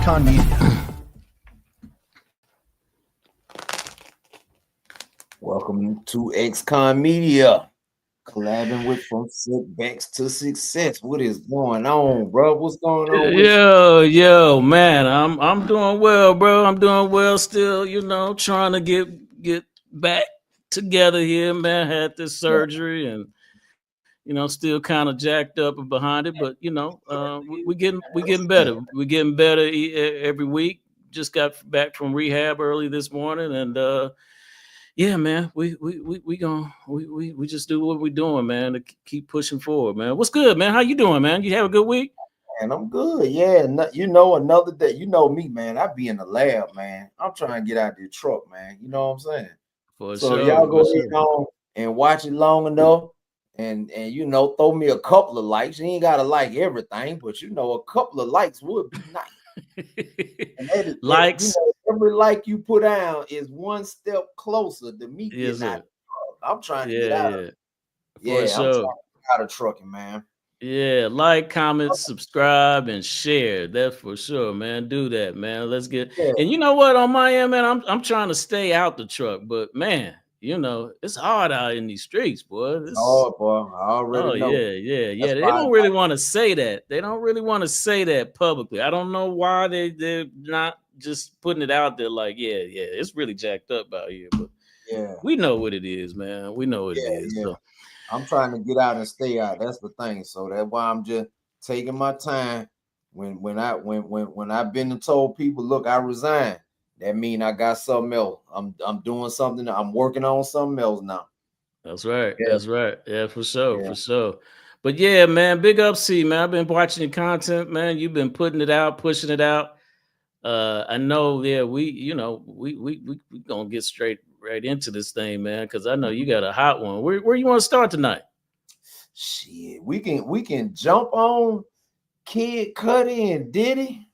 Ex-Con Media. Welcome to Ex-Con Media, collabing with From Setbacks to Success. What is going on, bro? What's going on with you? Yo, man, I'm doing well, bro. I'm doing well still, trying to get back together here, man. Had this surgery and still kind of jacked up and behind it, but we getting better. We're getting better every week. Just got back from rehab early this morning, and yeah, man, we just do what we're doing, man, to keep pushing forward, man. What's good, man? How you doing, man? You have a good week? Man, I'm good. Yeah, another day. You know me, man. I be in the lab, man. I'm trying to get out the truck, man. You know what I'm saying? For So sure, y'all for go sure. in on and watch it long enough, and throw me a couple of likes. You ain't gotta like everything, but a couple of likes would be nice. And Likes. every like you put down is one step closer to me Yes, getting out sir. of the truck. I'm trying to get Yeah, out of yeah. For I'm trying sure. to get out of trucking, man. Yeah, like, comment, subscribe, and share. That's for sure, man. Do that, man. Let's get. Yeah. And you know what? On my end, man, I'm trying to stay out the truck, but man, it's hard out in these streets, boy. Oh, boy, I already know. Yeah. They don't really want to say that. They don't really want to say that publicly. I don't know why they're not just putting it out there. Like, yeah, it's really jacked up out here, but Yeah, we know what it is, man. We know what it is. yeah. So. I'm trying to get out and stay out. That's the thing. So that's why I'm just taking my time. When I've been told people, look, I resign. That mean I got something else. I'm doing something. I'm working on something else now. That's right. Yeah. That's right. Yeah, for sure. Yeah. For sure. But yeah, man, big up, C, man. I've been watching your content, man. You've been putting it out, pushing it out. I know, yeah, we gonna get right into this thing, man, because I know you got a hot one. Where you want to start tonight? Shit, we can jump on Kid Cudi and Diddy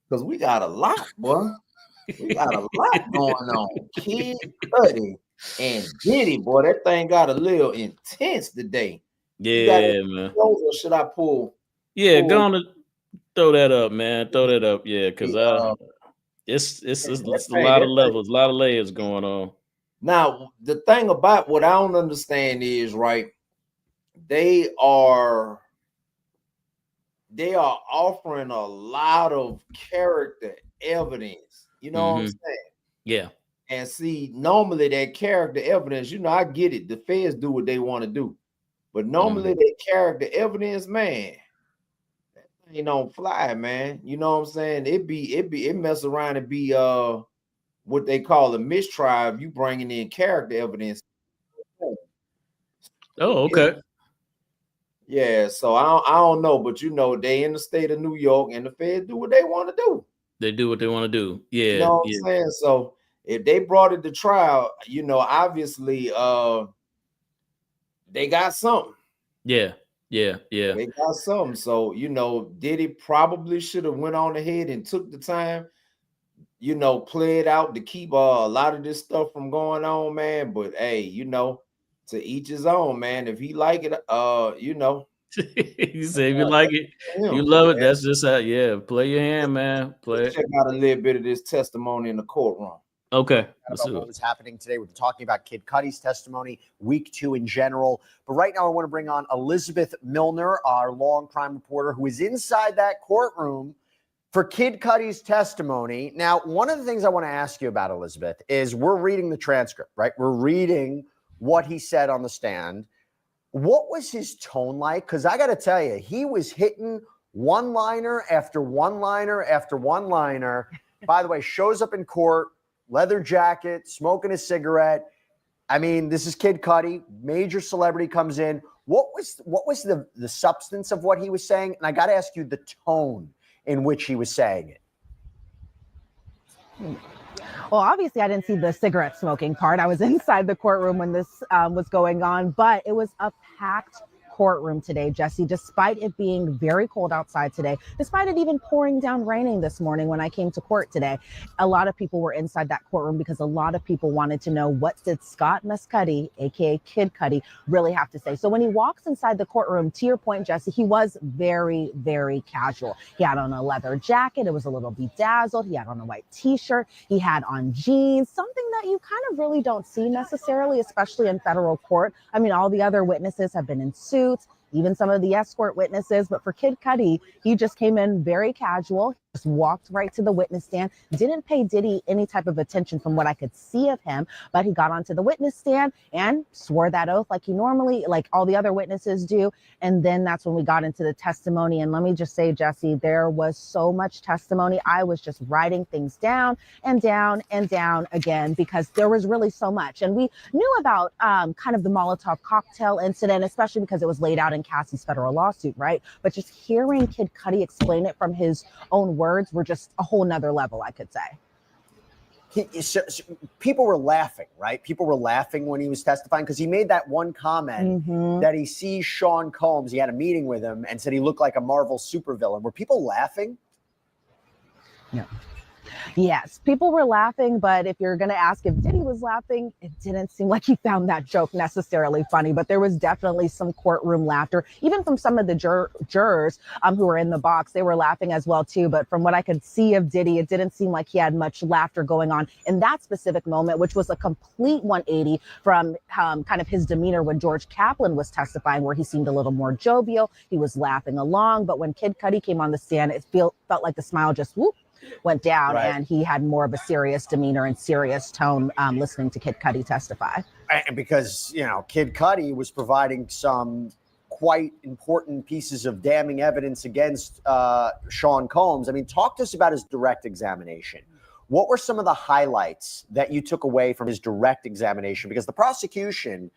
because we got a lot, boy. We got a lot going on. Kid Cudi and Diddy, boy, that thing got a little intense today. Yeah, man. Or should I pull? Yeah, go on to throw that up, man. Throw that up, yeah, because it's a lot of levels, a lot of layers going on. Now, the thing about what I don't understand is, right, they are offering a lot of character evidence. You know what I'm saying? Yeah. And see, normally that character evidence, I get it. The feds do what they want to do. But normally that character evidence, man, that thing don't fly, man. You know what I'm saying? It mess around and be what they call a mistrial. You bringing in character evidence. Oh, okay. Yeah, so I don't know, but they in the state of New York and the feds do what they want to do. They do what they want to do. Yeah. You know what I'm saying? So if they brought it to trial, obviously they got something. Yeah. They got something. So, Diddy probably should have went on ahead and took the time, play it out to keep a lot of this stuff from going on, man. But hey, to each his own, man. If he like it, You say if you like it, you love it. That's just how. Yeah, play your hand, man. Play. Check out a little bit of this testimony in the courtroom. Okay. About what was happening today. We're talking about Kid Cudi's testimony, week 2 in general. But right now, I want to bring on Elizabeth Milner, our long crime reporter, who is inside that courtroom for Kid Cudi's testimony. Now, one of the things I want to ask you about, Elizabeth, is we're reading the transcript, right? We're reading what he said on the stand. What was his tone like? Because I got to tell you, he was hitting one-liner after one-liner after one-liner. By the way, shows up in court, leather jacket, smoking a cigarette. I mean, this is Kid Cudi, major celebrity comes in. What was the substance of what he was saying? And I got to ask you the tone in which he was saying it. Well, obviously, I didn't see the cigarette smoking part. I was inside the courtroom when this was going on, but it was a packed courtroom today, Jesse, despite it being very cold outside today, despite it even pouring down raining this morning when I came to court today. A lot of people were inside that courtroom because a lot of people wanted to know, what did Scott Mescudi, aka Kid Cudi, really have to say. So when he walks inside the courtroom, to your point, Jesse, he was very, very casual. He had on a leather jacket. It was a little bedazzled. He had on a white t-shirt. He had on jeans, something that you kind of really don't see necessarily, especially in federal court. I mean, all the other witnesses have been in suits, even some of the escort witnesses. But for Kid Cudi, he just came in very casual, just walked right to the witness stand, didn't pay Diddy any type of attention from what I could see of him, but he got onto the witness stand and swore that oath like he normally, like all the other witnesses do. And then that's when we got into the testimony. And let me just say, Jesse, there was so much testimony. I was just writing things down and down and down again, because there was really so much. And we knew about kind of the Molotov cocktail incident, especially because it was laid out in Cassie's federal lawsuit, right? But just hearing Kid Cudi explain it from his own words were just a whole nother level, I could say. So people were laughing, right? People were laughing when he was testifying because he made that one comment that he sees Sean Combs. He had a meeting with him and said he looked like a Marvel supervillain. Were people laughing? No. Yes, people were laughing, but if you're going to ask if Diddy was laughing, it didn't seem like he found that joke necessarily funny, but there was definitely some courtroom laughter, even from some of the jurors who were in the box. They were laughing as well, too. But from what I could see of Diddy, it didn't seem like he had much laughter going on in that specific moment, which was a complete 180 from kind of his demeanor when George Kaplan was testifying, where he seemed a little more jovial. He was laughing along. But when Kid Cudi came on the stand, it felt like the smile just went down, right, and he had more of a serious demeanor and serious tone listening to Kid Cudi testify. And because, you know, Kid Cudi was providing some quite important pieces of damning evidence against Sean Combs. I mean, talk to us about his direct examination. What were some of the highlights that you took away from his direct examination? Because the prosecution,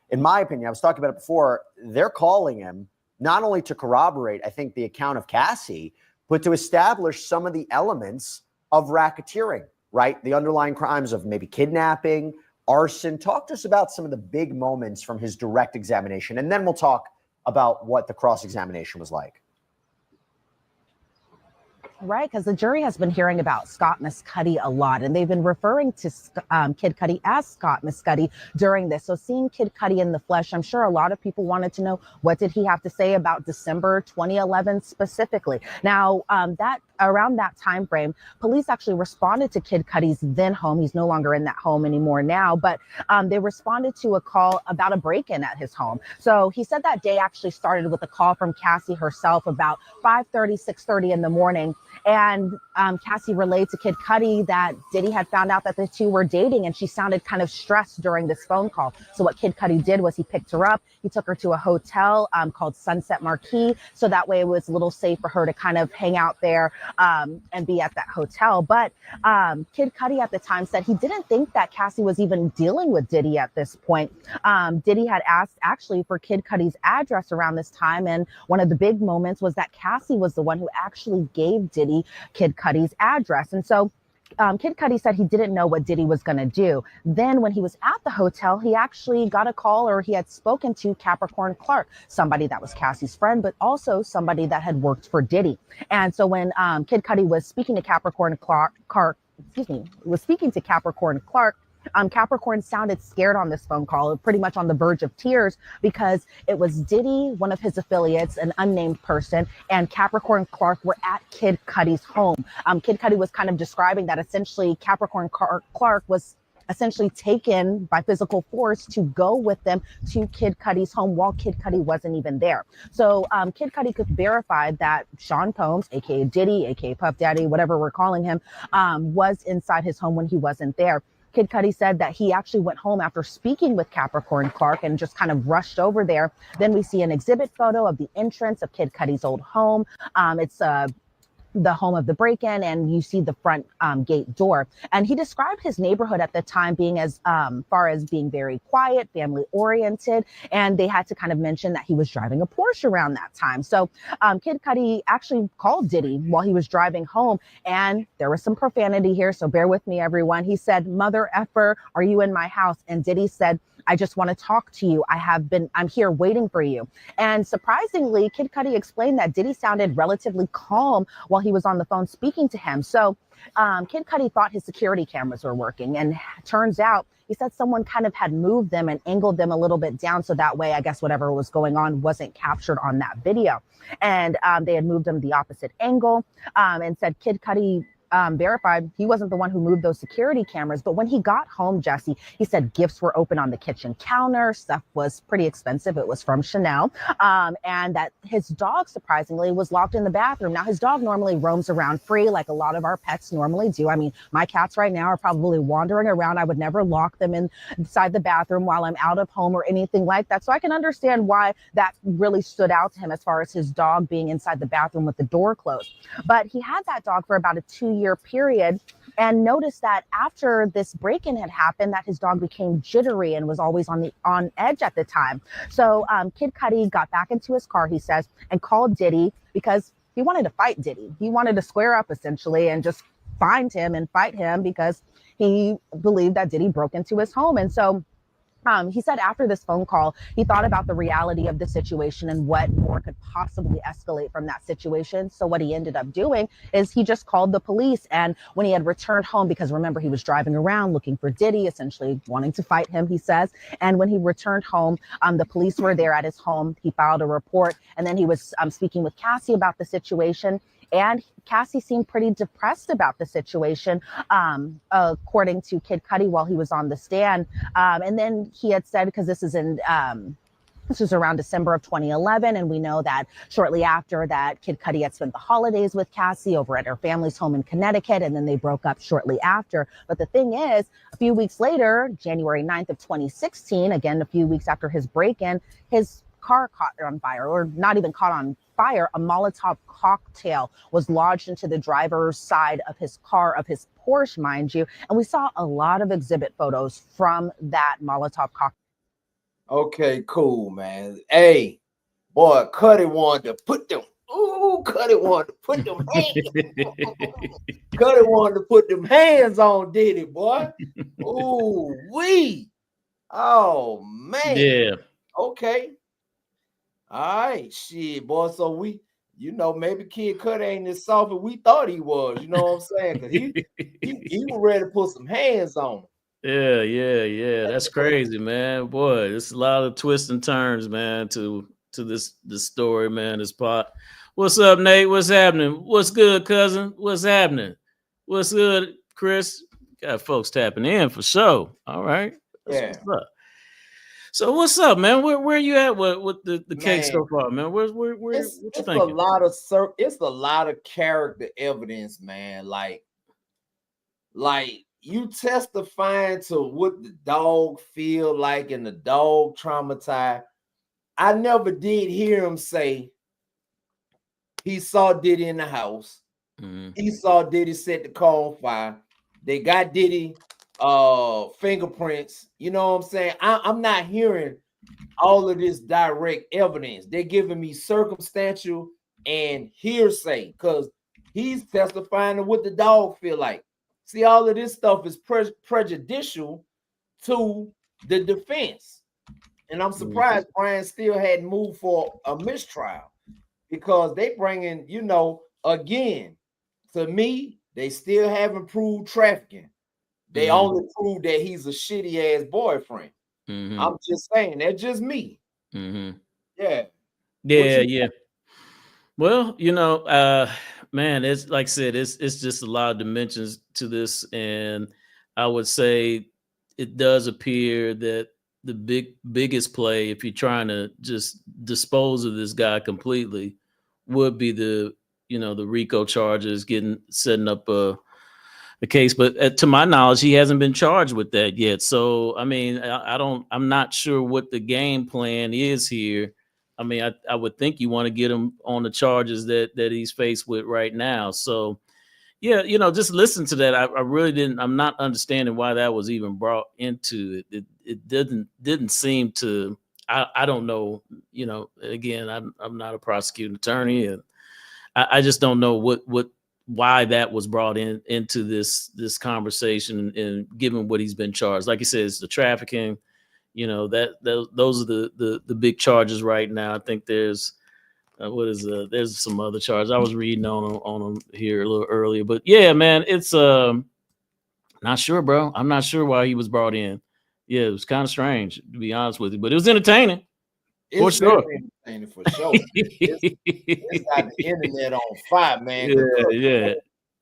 in my opinion, I was talking about it before, they're calling him not only to corroborate, I think, the account of Cassie, but to establish some of the elements of racketeering, right? The underlying crimes of maybe kidnapping, arson. Talk to us about some of the big moments from his direct examination, and then we'll talk about what the cross-examination was like. Right, because the jury has been hearing about Scott Mescudi a lot, and they've been referring to Kid Cudi as Scott Mescudi during this. So seeing Kid Cudi in the flesh, I'm sure a lot of people wanted to know, what did he have to say about December 2011 specifically? Now, around that time frame, police actually responded to Kid Cudi's then home. He's no longer in that home anymore now, but they responded to a call about a break-in at his home. So he said that day actually started with a call from Cassie herself about 5:30, 6:30 in the morning. And Cassie relayed to Kid Cudi that Diddy had found out that the two were dating, and she sounded kind of stressed during this phone call. So what Kid Cudi did was he picked her up. He took her to a hotel called Sunset Marquis. So that way it was a little safe for her to kind of hang out there and be at that hotel. But Kid Cudi at the time said he didn't think that Cassie was even dealing with Diddy at this point. Diddy had asked actually for Kid Cudi's address around this time. And one of the big moments was that Cassie was the one who actually gave Diddy Kid Cudi's address. And so Kid Cudi said he didn't know what Diddy was going to do. Then when he was at the hotel, he actually got a call, or he had spoken to Capricorn Clark, somebody that was Cassie's friend, but also somebody that had worked for Diddy. And so when Kid Cudi was speaking to Capricorn Clark, Capricorn sounded scared on this phone call, pretty much on the verge of tears, because it was Diddy, one of his affiliates, an unnamed person, and Capricorn Clark were at Kid Cudi's home. Kid Cudi was kind of describing that essentially Capricorn Clark was essentially taken by physical force to go with them to Kid Cudi's home while Kid Cudi wasn't even there. So Kid Cudi could verify that Sean Combs, aka Diddy, aka Puff Daddy, whatever we're calling him, was inside his home when he wasn't there. Kid Cudi said that he actually went home after speaking with Capricorn Clark and just kind of rushed over there. Then we see an exhibit photo of the entrance of Kid Cudi's old home. It's the home of the break-in, and you see the front gate door. And he described his neighborhood at the time being as far as being very quiet, family oriented, and they had to kind of mention that he was driving a Porsche around that time. So Kid Cudi actually called Diddy while he was driving home, and there was some profanity here, so bear with me, everyone. He said, "Mother effer, are you in my house?" And Diddy said, I just want to talk to you. I'm here waiting for you. And surprisingly, Kid Cudi explained that Diddy sounded relatively calm while he was on the phone speaking to him. So Kid Cudi thought his security cameras were working, and turns out he said someone kind of had moved them and angled them a little bit down, so that way, I guess whatever was going on wasn't captured on that video. And they had moved them the opposite angle, and said Kid Cudi verified he wasn't the one who moved those security cameras. But when he got home, Jesse, he said gifts were open on the kitchen counter. Stuff was pretty expensive. It was from Chanel. And that his dog, surprisingly, was locked in the bathroom. Now, his dog normally roams around free like a lot of our pets normally do. I mean, my cats right now are probably wandering around. I would never lock them inside the bathroom while I'm out of home or anything like that. So I can understand why that really stood out to him as far as his dog being inside the bathroom with the door closed. But he had that dog for about a 2-year period, and noticed that after this break-in had happened, that his dog became jittery and was always on edge at the time. So Kid Cudi got back into his car, he says, and called Diddy because he wanted to fight Diddy. He wanted to square up essentially and just find him and fight him because he believed that Diddy broke into his home. And so he said after this phone call, he thought about the reality of the situation and what more could possibly escalate from that situation. So what he ended up doing is he just called the police. And when he had returned home, because remember, he was driving around looking for Diddy, essentially wanting to fight him, he says. And when he returned home, the police were there at his home. He filed a report, and then he was speaking with Cassie about the situation. And Cassie seemed pretty depressed about the situation, according to Kid Cudi while he was on the stand. And then he had said, because this was around December of 2011, and we know that shortly after that, Kid Cudi had spent the holidays with Cassie over at her family's home in Connecticut, and then they broke up shortly after. But the thing is, a few weeks later, January 9th of 2016, again, a few weeks after his break-in, his car caught on fire, or not even caught on fire. A Molotov cocktail was lodged into the driver's side of his car, of his Porsche, mind you. And we saw a lot of exhibit photos from that Molotov cocktail. Okay, cool, man. Hey, boy, Cudi wanted to put them. Ooh, Cudi wanted to put them hands. Cudi wanted to put them hands on Diddy, boy. Ooh, wee. Oh, man. Yeah. Okay. All right, shit, boy. So we, maybe Kid Cudi ain't as soft as we thought he was. You know what I'm saying? Because he was ready to put some hands on him. Yeah. That's crazy, man. Boy, there's a lot of twists and turns, man, to this story, man. This pot. What's up, Nate? What's happening? What's good, cousin? What's happening? What's good, Chris? Got folks tapping in for sure. All right. That's what's up. So what's up, man? Where you at with the cake so far, man? Where what you thinking? It's a lot of character evidence, man. Like you testifying to what the dog feel like and the dog traumatized. I never did hear him say he saw Diddy in the house. Mm-hmm. He saw Diddy set the car on fire. They got Diddy fingerprints. You know what I'm saying? I'm not hearing all of this direct evidence. They're giving me circumstantial and hearsay because he's testifying to what the dog feel like. See, all of this stuff is prejudicial to the defense. And I'm surprised Brian still hadn't moved for a mistrial because they bringing, again, to me, they still haven't proved trafficking. They only prove that he's a shitty ass boyfriend. Mm-hmm. I'm just saying, that's just me. Mm-hmm. Yeah. Well, man, it's like I said, it's just a lot of dimensions to this, and I would say it does appear that the biggest play, if you're trying to just dispose of this guy completely, would be the RICO charges, setting up a case. But to my knowledge, he hasn't been charged with that yet. So, I mean, I'm not sure what the game plan is here. I mean, I would think you want to get him on the charges that he's faced with right now. So, yeah, just listen to that. I really I'm not understanding why that was even brought into it. It didn't seem to, I don't know, again, I'm not a prosecuting attorney, and I just don't know why that was brought into this conversation, and given what he's been charged. Like you said, it's the trafficking, you know, those are the big charges right now. I think there's there's some other charges I was reading on them here a little earlier, but yeah, man, it's not sure, bro. I'm not sure why he was brought in. Yeah, it was kind of strange to be honest with you, but it was entertaining. It's For sure. very entertaining for sure. It's got the internet on fire, man. Yeah.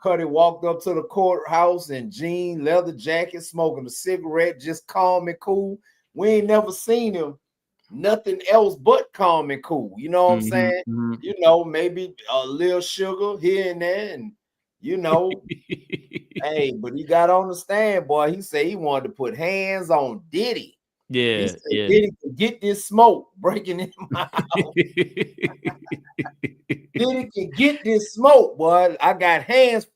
Cuddy walked up to the courthouse in jean, leather jacket, smoking a cigarette, just calm and cool. We ain't never seen him nothing else but calm and cool. You know what I'm saying? Mm-hmm. You know, maybe a little sugar here and there, and you know, hey, but he got on the stand, boy. He said he wanted to put hands on Diddy. Yeah, he said, yeah. Diddy can get this smoke breaking in my house. Diddy can get this smoke, boy. I got hands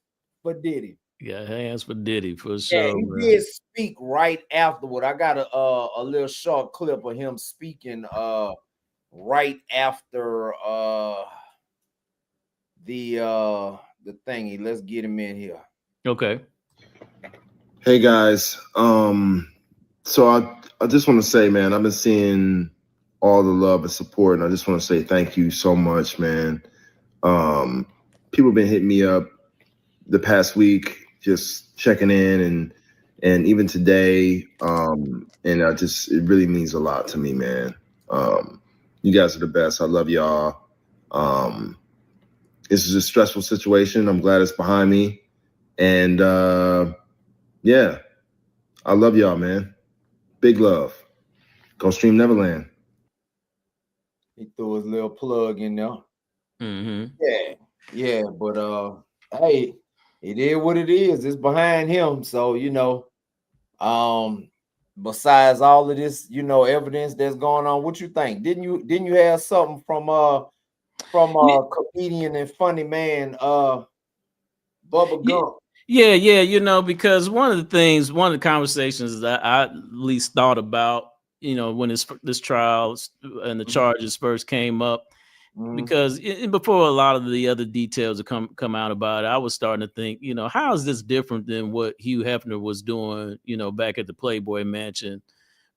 for Diddy. Yeah, hands for Diddy for sure. Yeah, he bro. did speak right afterward. I got a little short clip of him speaking right after the thingy. Let's get him in here. Okay. Hey guys. So I just want to say, man, I've been seeing all the love and support, and I just want to say thank you so much, man. People have been hitting me up the past week, just checking in, and even today, and it really means a lot to me, man. You guys are the best. I love y'all. This is a stressful situation. I'm glad it's behind me, and yeah, I love y'all, man. Big love. Go stream Neverland. He threw his little plug in there. Mm-hmm. Yeah, but hey, it is what it is. It's behind him, so you know. Besides all of this, you know, evidence that's going on, what you think? Didn't you have something from comedian and funny man Bubba Gump? Yeah, you know, because one of the conversations that I at least thought about, you know, when this trial and the charges first came up, because before a lot of the other details have come out about it, I was starting to think, you know, how is this different than what Hugh Hefner was doing, you know, back at the Playboy Mansion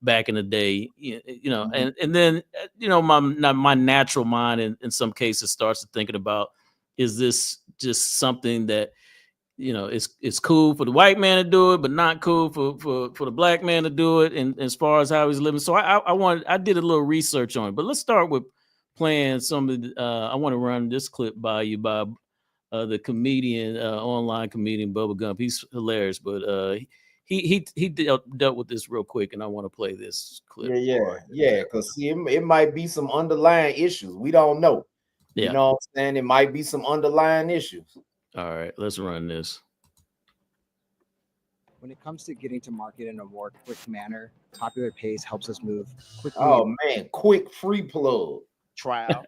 back in the day, you know, and then, you know, my natural mind in some cases starts to thinking about, is this just something that, you know, it's cool for the white man to do it, but not cool for the black man to do it, and as far as how he's living. So I did a little research on it, but let's start with playing some of the, I want to run this clip by you, Bob, the comedian, online comedian Bubba Gump. He's hilarious, but he dealt with this real quick, and I want to play this clip. Yeah, because see, it might be some underlying issues. We don't know. You know what I'm saying? It might be some underlying issues. All right, let's run this. When it comes to getting to market in a more quick manner, popular pace helps us move quickly. Oh man, quick free plug. Trial.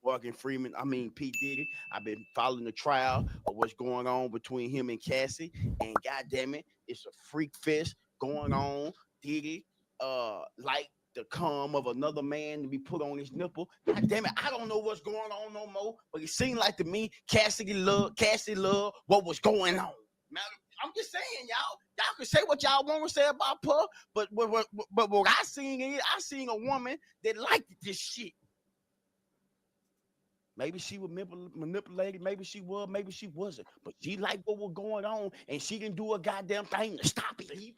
Morgan Freeman, P. Diddy. I've been following the trial of what's going on between him and Cassie, and goddamn it, it's a freak fest going on. Diddy, like the cum of another man to be put on his nipple. God damn it, I don't know what's going on no more, but it seemed like to me Cassie love what was going on. Now, I'm just saying, y'all can say what y'all want to say about Puff, but what I seen a woman that liked this shit. Maybe she was manipulated, maybe she was, maybe she wasn't, but she liked what was going on, and she didn't do a goddamn thing to stop it.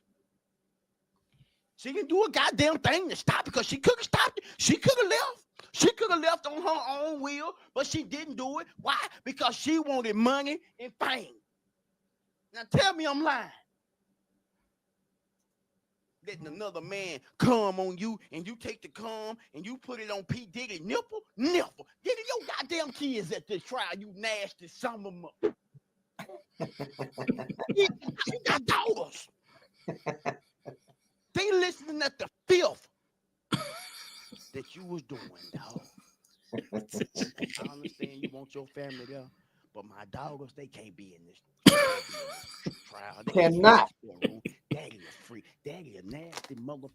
She didn't do a goddamn thing to stop it, because she could have stopped it. She could have left. She could have left on her own will, but she didn't do it. Why? Because she wanted money and fame. Now tell me I'm lying. Letting another man come on you, and you take the cum and you put it on P. Diddy nipple. Diddy, your goddamn kids at this trial, you nasty son of a. You got daughters. They listening at the filth that you was doing, dog. I understand you want your family there, but my daughters, they can't be in this trial. They cannot. Daddy a freak. Daddy a nasty mother.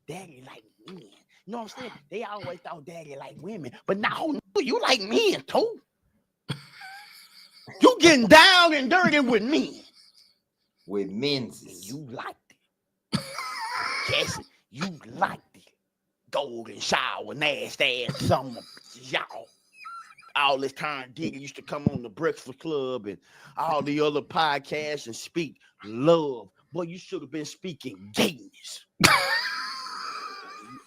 Daddy like men. You know what I'm saying? They always thought daddy like women, but now you like men too. You getting down and dirty with men. With men. You liked it. Cassie, You like the golden shower, nasty ass summer, y'all. All this time, Diddy used to come on the Breakfast Club and all the other podcasts and speak love. Boy, you should have been speaking gayness.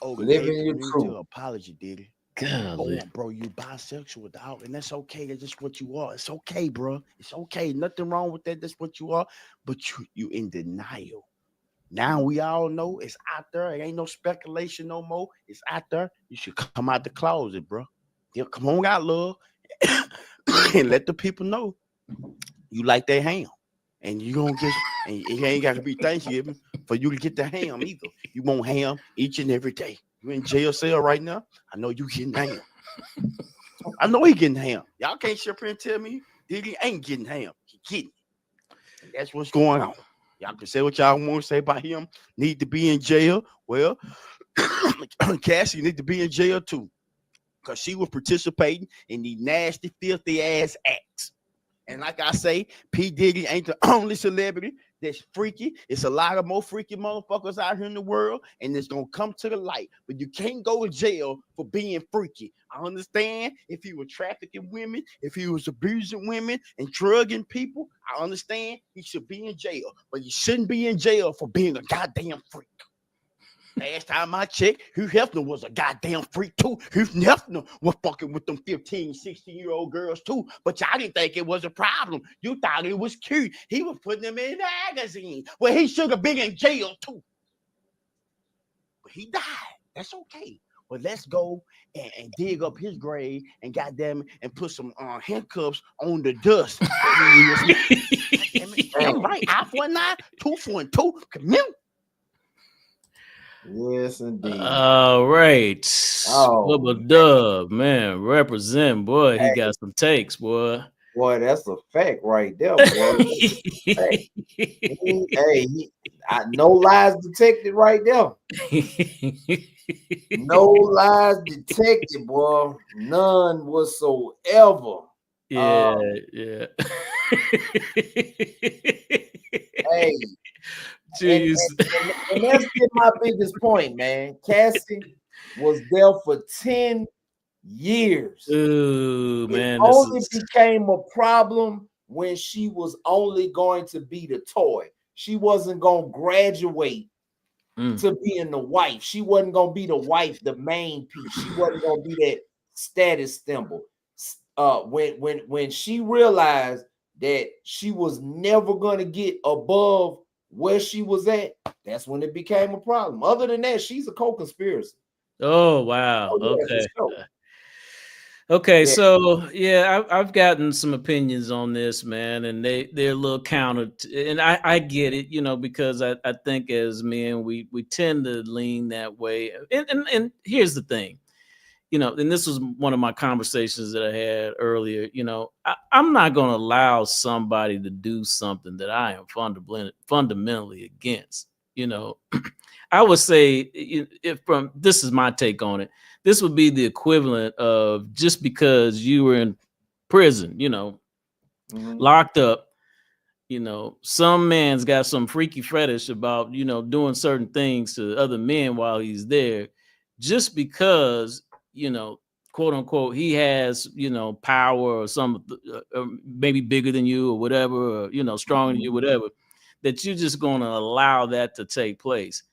You Living your to truth. apology, Diddy. Golly. Oh, bro, you bisexual, dog, and that's okay. That's just what you are. It's okay, bro. It's okay. Nothing wrong with that. That's what you are. But you in denial. Now we all know it's out there. It ain't no speculation no more. It's out there. You should come out the closet, bro. Yeah, come on out, love, and let the people know you like that ham. And you gonna get, and it ain't got to be Thanksgiving for you to get the ham either. You want ham each and every day. You in jail cell right now? I know you getting ham. I know he getting ham. Y'all can't sit up here and tell me Diddy ain't getting ham. He getting it. And that's what's going on. Y'all can say what y'all want to say about him. Need to be in jail. Well, Cassie need to be in jail too, because she was participating in the nasty, filthy ass acts. And like I say, P. Diddy ain't the only celebrity that's freaky. It's a lot of more freaky motherfuckers out here in the world, and it's gonna come to the light. But you can't go to jail for being freaky. I understand if he was trafficking women, if he was abusing women and drugging people, I understand he should be in jail. But you shouldn't be in jail for being a goddamn freak. Last time I checked, Hugh Hefner was a goddamn freak too. Hugh Hefner was fucking with them 15, 16-year-old girls too. But y'all didn't think it was a problem. You thought it was cute. He was putting them in magazines. Well, he should have been in jail too. But he died. That's okay. Well, let's go and dig up his grave and goddamn it, and put some handcuffs on the dust. Damn right. Eye for an eye, tooth for a tooth. Come here. Yes, indeed. All right. Oh, Bubba Dub, man, represent, boy. He got some takes, boy. Boy, that's a fact right there, boy. No lies detected right there. No lies detected, boy. None whatsoever. Yeah. Hey, jeez. And that's been my biggest point, man. Cassie was there for 10 years. Ooh, man. It only became a problem when she was only going to be the toy. She wasn't going to graduate to being the wife. She wasn't going to be the wife, the main piece. She wasn't going to be that status symbol. When she realized that she was never going to get above where she was at, that's when it became a problem. Other than that, she's a co-conspirator. Oh, wow. Okay. Yeah. So yeah, I've gotten some opinions on this, man, and they're a little counter, and I get it, because I think as men we tend to lean that way, and here's the thing, and this was one of my conversations that I had earlier. I'm not going to allow somebody to do something that I am fundamentally against. I would say, if this is my take on it, this would be the equivalent of just because you were in prison, locked up, some man's got some freaky fetish about, doing certain things to other men while he's there, just because, quote unquote, he has, power or some, maybe bigger than you or whatever, or, stronger than you, whatever, that you're just going to allow that to take place.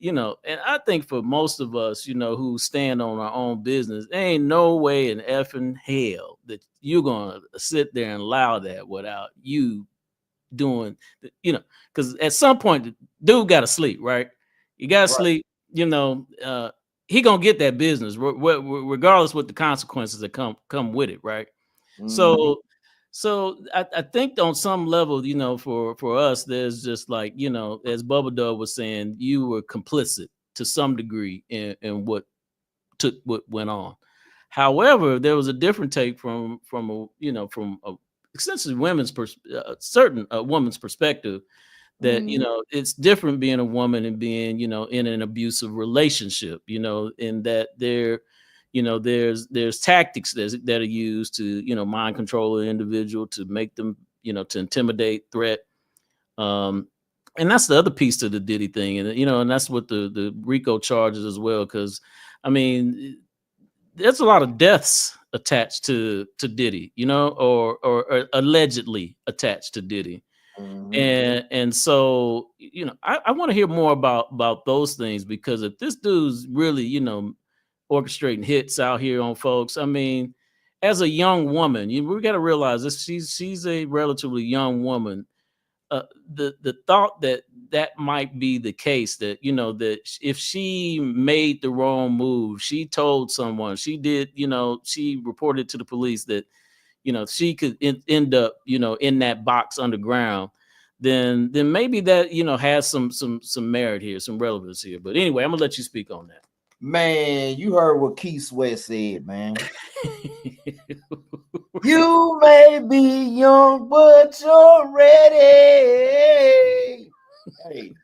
And I think for most of us, who stand on our own business, there ain't no way in effing hell that you're going to sit there and allow that without you doing, because at some point, the dude got to sleep, right? You got to sleep, he going to get that business, regardless what the consequences that come with it, right? So I think on some level, for us, there's just like, as Bubba Dub was saying, you were complicit to some degree in what went on. However, there was a different take from a essentially women's certain woman's perspective, that it's different being a woman and being in an abusive relationship, in that there's tactics that are used to mind control an individual, to make them to intimidate, threat, and that's the other piece to the Diddy thing, and and that's what the RICO charges as well. Because I mean, there's a lot of deaths attached to Diddy, or allegedly attached to Diddy. And so I want to hear more about those things, because if this dude's really orchestrating hits out here on folks, I mean, as a young woman, we got to realize this. She's a relatively young woman. The thought that might be the case, that that if she made the wrong move, she told someone, she did, she reported to the police that she could end up in that box underground, then maybe that has some merit here, some relevance here. But anyway, I'm gonna let you speak on that. Man, you heard what Keith Sweat said, man. You may be young, but you're ready. Hey,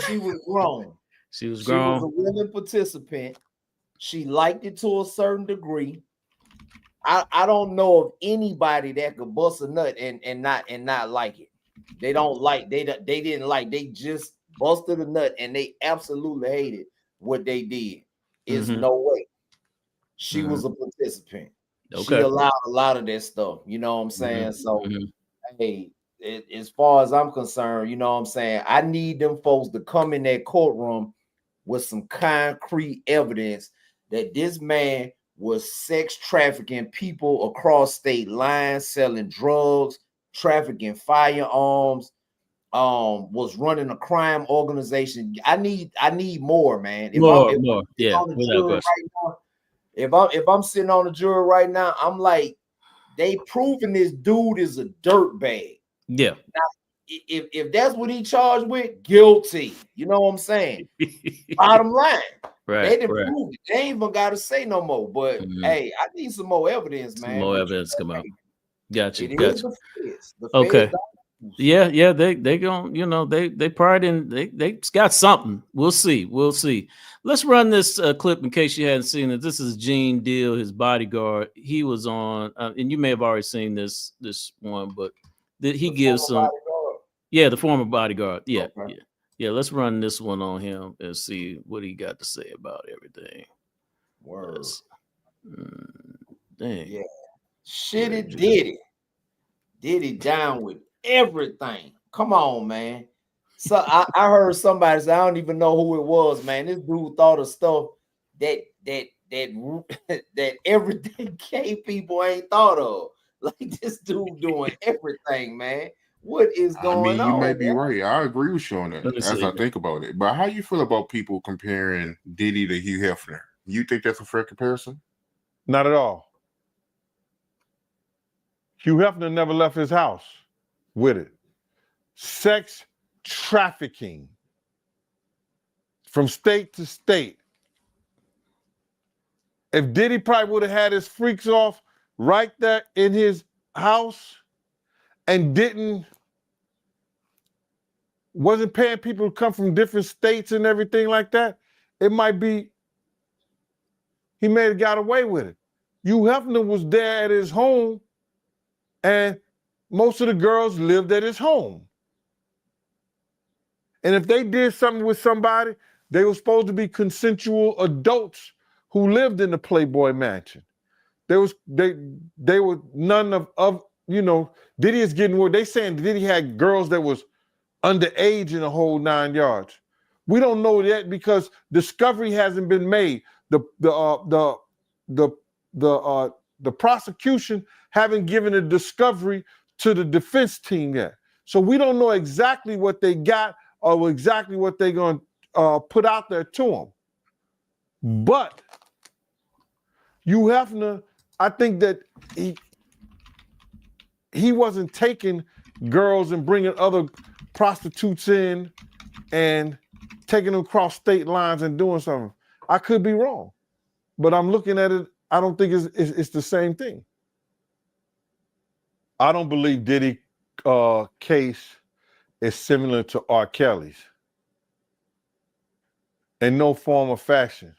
she was grown. She was She grown. was a willing participant. She liked it to a certain degree. I don't know of anybody that could bust a nut and not like it. They don't like, they didn't like, they just busted a nut and they absolutely hated what they did. It's no way. She was a participant. Okay. She allowed a lot of that stuff. You know what I'm saying? So hey, as far as I'm concerned, you know what I'm saying, I need them folks to come in that courtroom with some concrete evidence that this man was sex trafficking people across state lines, selling drugs, trafficking firearms, was running a crime organization. I need more, man. More. Yeah, without question. Right now, if I'm sitting on the jury right now, I'm like, they proving this dude is a dirtbag. Yeah. Now, if that's what he charged with, guilty. You know what I'm saying? Bottom line. Right. They didn't prove it. They ain't even got to say no more. But hey, I need some more evidence, man. Some more evidence come out. Gotcha. It gotcha. is the feds. The okay. Feds yeah. They gonna they probably didn't. They got something. We'll see. Let's run this clip in case you hadn't seen it. This is Gene Deal, his bodyguard. He was on, and you may have already seen this one, but he gives some. Bodyguard? Yeah, the former bodyguard. Yeah, okay. Yeah. Let's run this one on him and see what he got to say about everything. Word. Dang. Yeah. Shitty Diddy. Diddy down with everything. Come on, man. So I heard somebody say, I don't even know who it was, man. This dude thought of stuff that everyday gay people ain't thought of. Like this dude doing everything, man. What is going on? You might be right. I agree with you on that as I think about it. But how you feel about people comparing Diddy to Hugh Hefner? You think that's a fair comparison? Not at all. Hugh Hefner never left his house with it. Sex trafficking from state to state. If Diddy probably would have had his freaks off right there in his house and wasn't paying people to come from different states and everything like that, it might be he may have got away with it. Hugh Hefner was there at his home, and most of the girls lived at his home. And if they did something with somebody, they were supposed to be consensual adults who lived in the Playboy Mansion. They were none of Diddy is getting word. They saying Diddy had girls that was underage in the whole 9 yards. We don't know that because discovery hasn't been made. The prosecution haven't given a discovery to the defense team yet. So we don't know exactly what they got or exactly what they're going to put out there to them. But Hugh Hefner, I think that he wasn't taking girls and bringing other prostitutes in and taking them across state lines and doing something. I could be wrong, but I'm looking at it. I don't think it's the same thing. I don't believe Diddy case is similar to R. Kelly's in no form or fashion.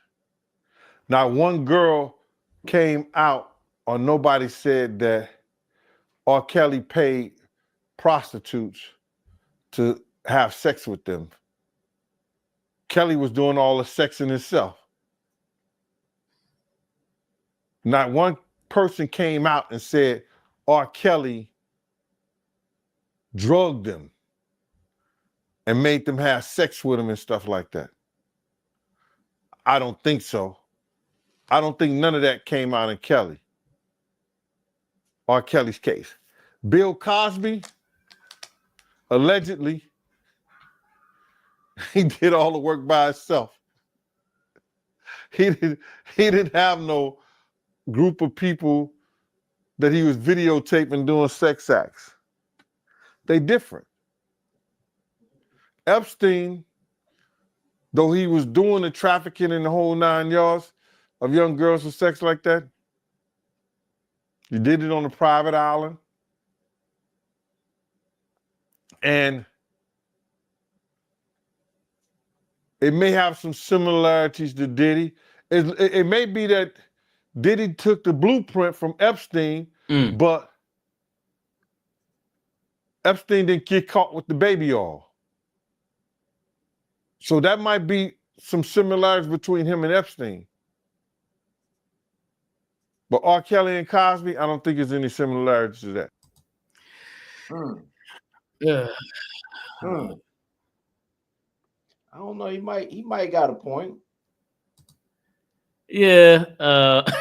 Not one girl came out or nobody said that R. Kelly paid prostitutes to have sex with them. Kelly was doing all the sexing himself. Not one person came out and said R. Kelly drugged them and made them have sex with him and stuff like that. I don't think so. I don't think none of that came out in Kelly. R. Kelly's case. Bill Cosby, allegedly, he did all the work by himself. He didn't have no group of people that he was videotaping doing sex acts. They different. Epstein, though he was doing the trafficking in the whole 9 yards of young girls for sex like that, he did it on a private island. And it may have some similarities to Diddy. It may be that Diddy took the blueprint from Epstein, but Epstein didn't get caught with the baby oil. So that might be some similarities between him and Epstein. But R. Kelly and Cosby, I don't think there's any similarities to that. Yeah. I don't know. He might got a point. Yeah. But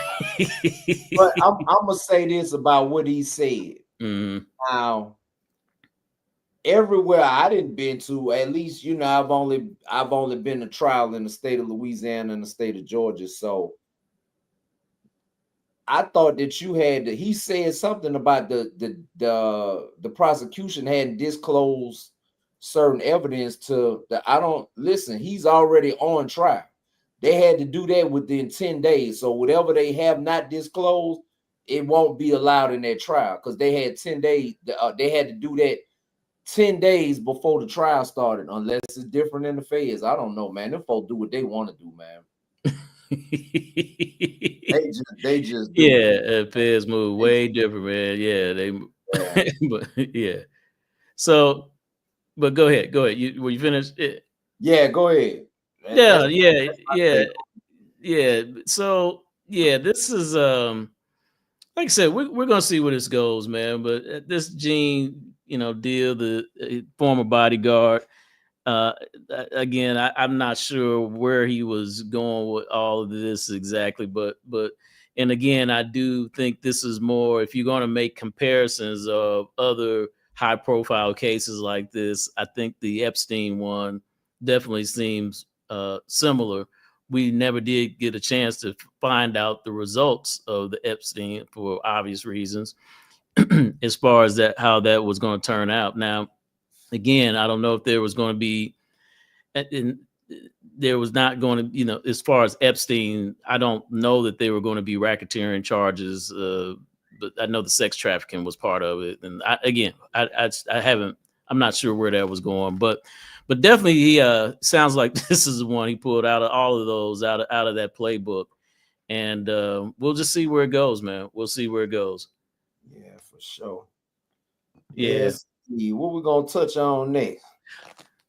I'm gonna say this about what he said. Now, everywhere I didn't been to, at least I've only been to trial in the state of Louisiana and the state of Georgia. So I thought that he said something about the prosecution hadn't disclosed certain evidence to he's already on trial. They had to do that within 10 days. So whatever they have not disclosed, it won't be allowed in their trial because they had 10 days. They had to do that 10 days before the trial started, unless it's different in the feds. I don't know, man. Them folks do what they want to do, man. they just do. Yeah, feds move way different, man. Yeah, but yeah. So, but go ahead. Were you finished? Yeah, go ahead. Yeah. So yeah, this is like I said, we're gonna see where this goes, man. But this Gene, deal, the former bodyguard. Again, I'm not sure where he was going with all of this exactly, but and again, I do think this is more, if you're going to make comparisons of other high profile cases like this, I think the Epstein one definitely seems similar. We never did get a chance to find out the results of the Epstein for obvious reasons as far as how that was going to turn out. Now, again, I don't know if there was going to be, there was not going to, as far as Epstein, I don't know that they were going to be racketeering charges, but I know the sex trafficking was part of it. And I'm not sure where that was going, but definitely he sounds like this is the one he pulled out of all of those out of that playbook. And we'll just see where it goes, man. We'll see where it goes. Yeah, for sure. Yeah. What we gonna touch on next?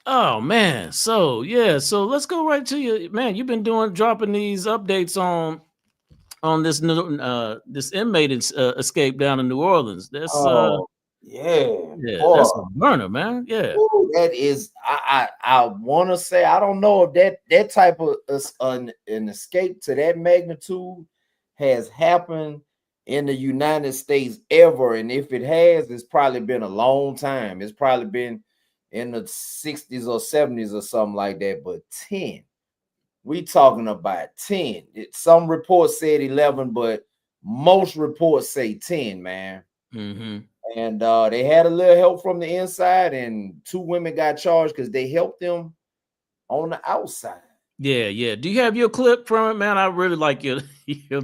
Oh man, so let's go right to you, man. You've been dropping these updates on this new this inmate escape down in New Orleans. That's that's a burner, man. Yeah. Ooh, that is, I want to say, I don't know if that type of an escape to that magnitude has happened in the United States ever, and if it has, it's probably been a long time. It's probably been in the 60s or 70s or something like that. But 10, we talking about 10. Some reports said 11, but most reports say 10, man. And they had a little help from the inside, and 2 women got charged because they helped them on the outside. Yeah. Do you have your clip from it, man? I really like your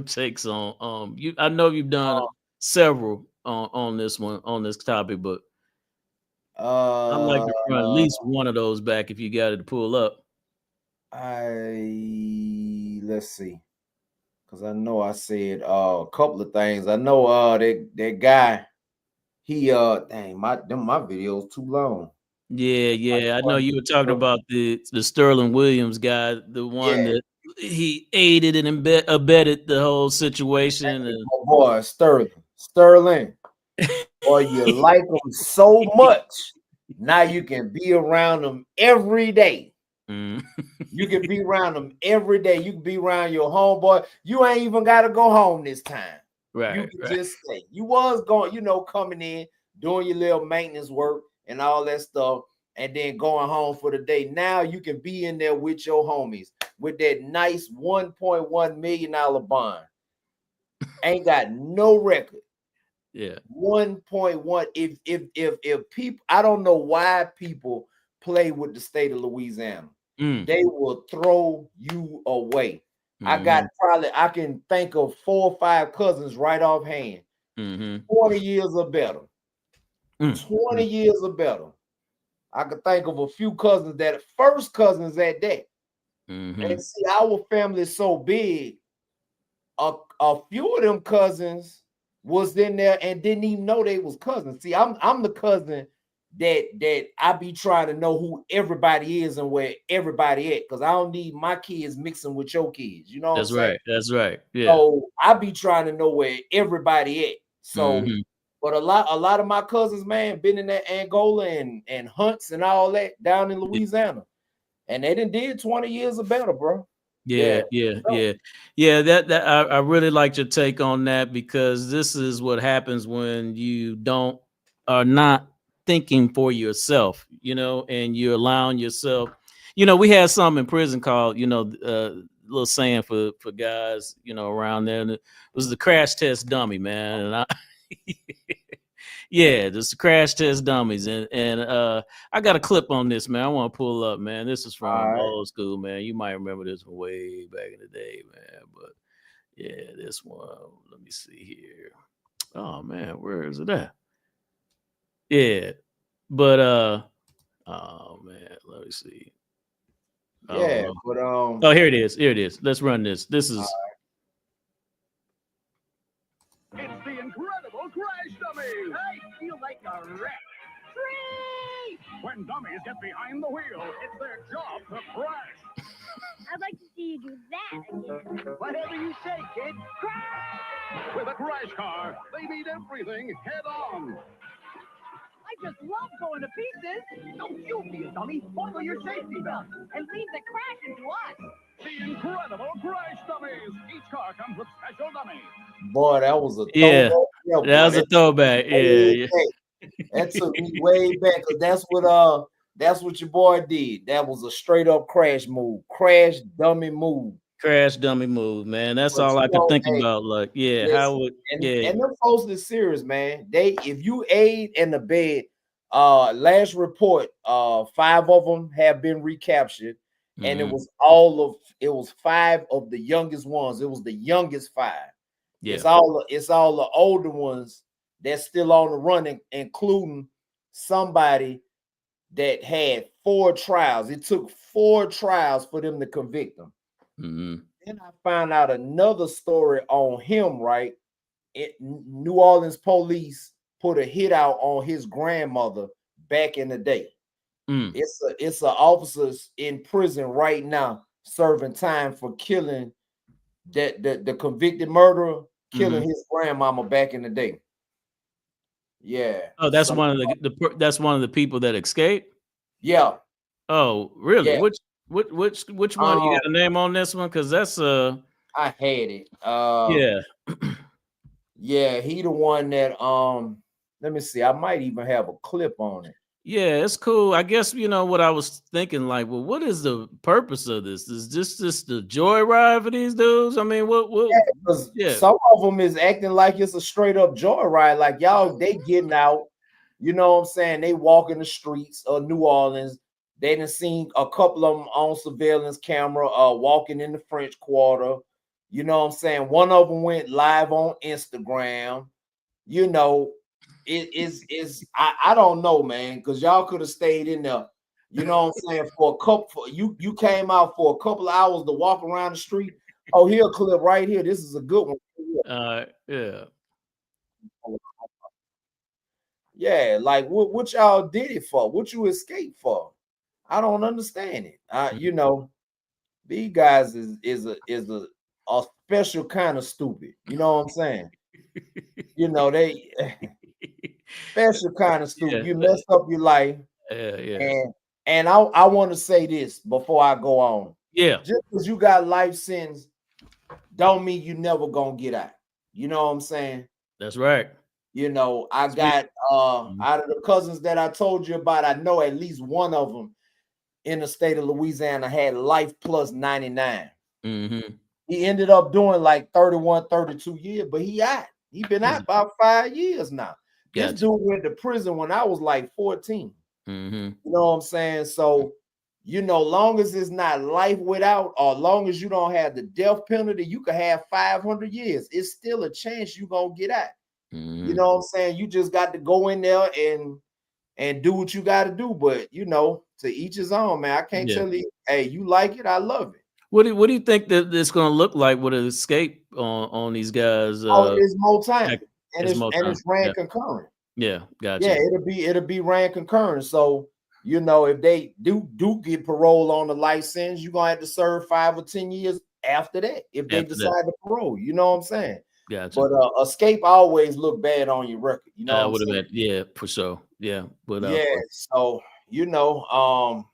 takes on you. I know you've done several on this one, on this topic, but I'd like to run at least one of those back if you got it to pull up. Let's see, because I know I said a couple of things. I know that guy, he dang, my video's too long. Yeah. I know you were talking about the Sterling Williams guy, the one Yeah, that he aided and abetted the whole situation. And my boy Sterling. Or you like them so much, now you can be around them every day. Mm. You can be around them every day. You can be around your homeboy. You ain't even got to go home this time. You can just stay. You was going, coming in, doing your little maintenance work and all that stuff, and then going home for the day. Now you can be in there with your homies with that nice $1.1 million bond. Ain't got no record. Yeah. 1.1. If people, I don't know why people play with the state of Louisiana. They will throw you away. I can think of 4 or 5 cousins right offhand. 20 years or better. 20 years or better. I could think of a few cousins that first cousins at that. And see, our family is so big. A few of them cousins was in there and didn't even know they was cousins. See, I'm the cousin that I be trying to know who everybody is and where everybody at, because I don't need my kids mixing with your kids. You know what I'm saying? That's right. Yeah. So I be trying to know where everybody at. So, but a lot of my cousins, man, been in that Angola and hunts and all that down in Louisiana, and they did 20 years or better, bro. Yeah. That I really like your take on that, because this is what happens when you are not thinking for yourself, and you're allowing yourself. We had something in prison called, little saying for guys, around there, and it was the crash test dummy, man. And yeah, this crash test dummies, and I got a clip on this, man. I want to pull up, man. This is from old school, man. You might remember this from way back in the day, man. But yeah, this one. Let me see here. Oh man, where is it at? Yeah, but oh man, let me see. Yeah, but oh, here it is. Here it is. Let's run this. This is. It's the incredible crash dummies. I feel like a wreck. Free! When dummies get behind the wheel, it's their job to crash. I'd like to see you do that again. Whatever you say, kid. Crash! With a crash car, they meet everything head on. I just love going to pieces. Don't you be a dummy. Buckle your safety belt. And leave the crashing to us. The incredible crash dummies. Each car comes with special dummies. Boy, that was a yeah. throwback. That was a throwback. Yeah. That took me way back, because that's what your boy did. That was a straight up crash move, crash dummy move. Crash dummy move, man. That's all I could think about. Like, how would and them folks is serious, man. If you aid and abet, last report, 5 of them have been recaptured, and it was 5 of the youngest ones. It was the youngest 5. Yeah. It's all the older ones that's still on the run, including somebody that had 4 trials. It took 4 trials for them to convict him. Then I found out another story on him, right? New Orleans police put a hit out on his grandmother back in the day. It's an officers in prison right now serving time for killing the convicted murderer, killing his grandmama back in the day. Yeah. Oh, that's one of that's one of the people that escaped. Yeah. Oh, really? Yeah. Which one? You got a name on this one? Because that's I had it. Yeah. Yeah, he the one that let me see. I might even have a clip on it. Yeah, it's cool. I guess what I was thinking, like, well, what is the purpose of this? Is this the joyride for these dudes? I mean, what some of them is acting like it's a straight up joyride. Like, y'all, they getting out, you know what I'm saying? They walk in the streets of New Orleans. They done seen a couple of them on surveillance camera walking in the French Quarter. You know what I'm saying? One of them went live on Instagram. It is I don't know, man, because y'all could have stayed in there, you know what I'm saying, for a couple. You came out for a couple of hours to walk around the street. Oh, here a clip right here. This is a good one. Yeah. Yeah, like what y'all did it for? What you escaped for? I don't understand it. You know, these guys is a special kind of stupid. You know what I'm saying? You know, they special kind of stupid. Yeah, You messed up your life. yeah. And I want to say this before I go on. Yeah, Just because you got life sentence don't mean you never gonna get out. You know what I'm saying? that's right. You know, I Sweet. got out of the cousins that I told you about, I know at least one of them in the state of Louisiana had life plus 99. Mm-hmm. He ended up doing like 31, 32 years, but he been out about 5 years now. This Gotcha. dude went to prison when I was like 14. Mm-hmm. You know what I'm saying? So, you know, long as it's not life without, or long as you don't have the death penalty, you could have 500 years. It's still a chance you're gonna get out. Mm-hmm. You know what I'm saying? You just got to go in there and do what you got to do. But you know, to each his own, man. I can't tell you, hey, you like it, I love it. What do you think that it's going to look like with an escape on these guys? It's more time, and more it's time. ran concurrent. Yeah, gotcha. Yeah, it'll be ran concurrent. So you know, if they do get parole on the license, you're gonna have to serve 5 or 10 years after that if they decide to parole. You know what I'm saying? Gotcha. But escape always look bad on your record. You know what I'm saying? Yeah, for sure. Yeah, Yeah. So you know,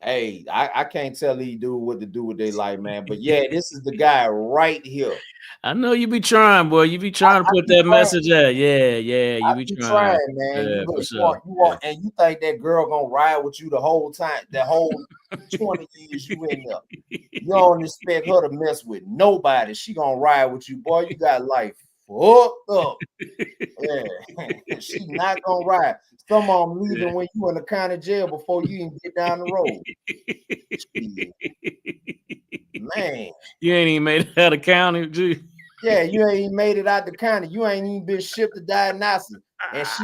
hey, I can't tell these dudes what to do with their life, man. But yeah, this is the guy right here. I know you be trying, boy. You be trying to put that message out. Yeah, you be trying, man. Yeah, You for sure. and you think that girl gonna ride with you the whole time, the whole 20 years you in there. You don't expect her to mess with nobody. She gonna ride with you, boy. You got life fucked up. Yeah, she not gonna ride. Some of them leaving when you in the county jail before you even get down the road. Man, you ain't even made it out of county, G. Yeah, you ain't even made it out the county. You ain't even been shipped to diagnosis, and she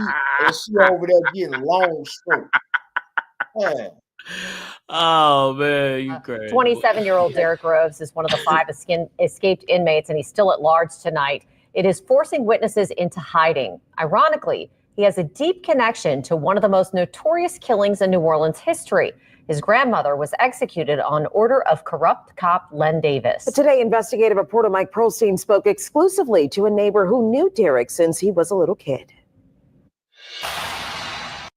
over there getting long stroke. Yeah. Oh man, you crazy. 27-year-old Derek Groves is one of the 5 escaped inmates, and he's still at large tonight. It is forcing witnesses into hiding. Ironically, he has a deep connection to one of the most notorious killings in New Orleans history. His grandmother was executed on order of corrupt cop Len Davis. But today, investigative reporter Mike Pearlstein spoke exclusively to a neighbor who knew Derek since he was a little kid.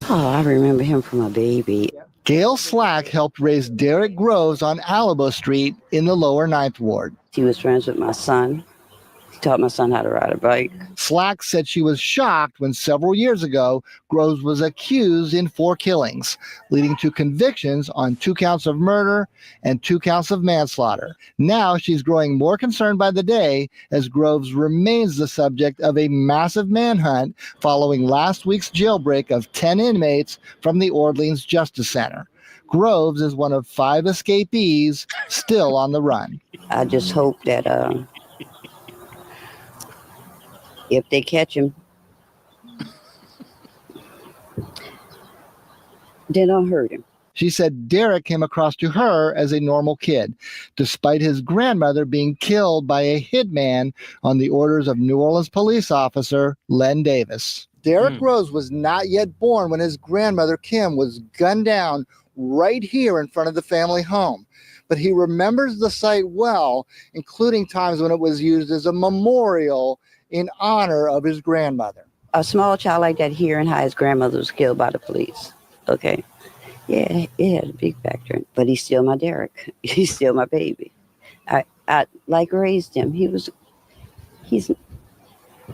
Oh, I remember him from a baby. Gail Slack helped raise Derek Groves on Alamo Street in the lower Ninth Ward. He was friends with my son. He taught my son how to ride a bike. Slack said she was shocked when several years ago, Groves was accused in 4 killings, leading to convictions on 2 counts of murder and 2 counts of manslaughter. Now she's growing more concerned by the day as Groves remains the subject of a massive manhunt following last week's jailbreak of 10 inmates from the Orleans Justice Center. Groves is one of 5 escapees still on the run. I just hope that if they catch him, they don't hurt him. She said Derek came across to her as a normal kid, despite his grandmother being killed by a hitman on the orders of New Orleans police officer Len Davis. Derek Groves was not yet born when his grandmother Kim was gunned down right here in front of the family home. But he remembers the site well, including times when it was used as a memorial in honor of his grandmother. A small child like that hearing how his grandmother was killed by the police. Okay. Yeah, it had a big factor. But he's still my Derek. He's still my baby. I like raised him. He's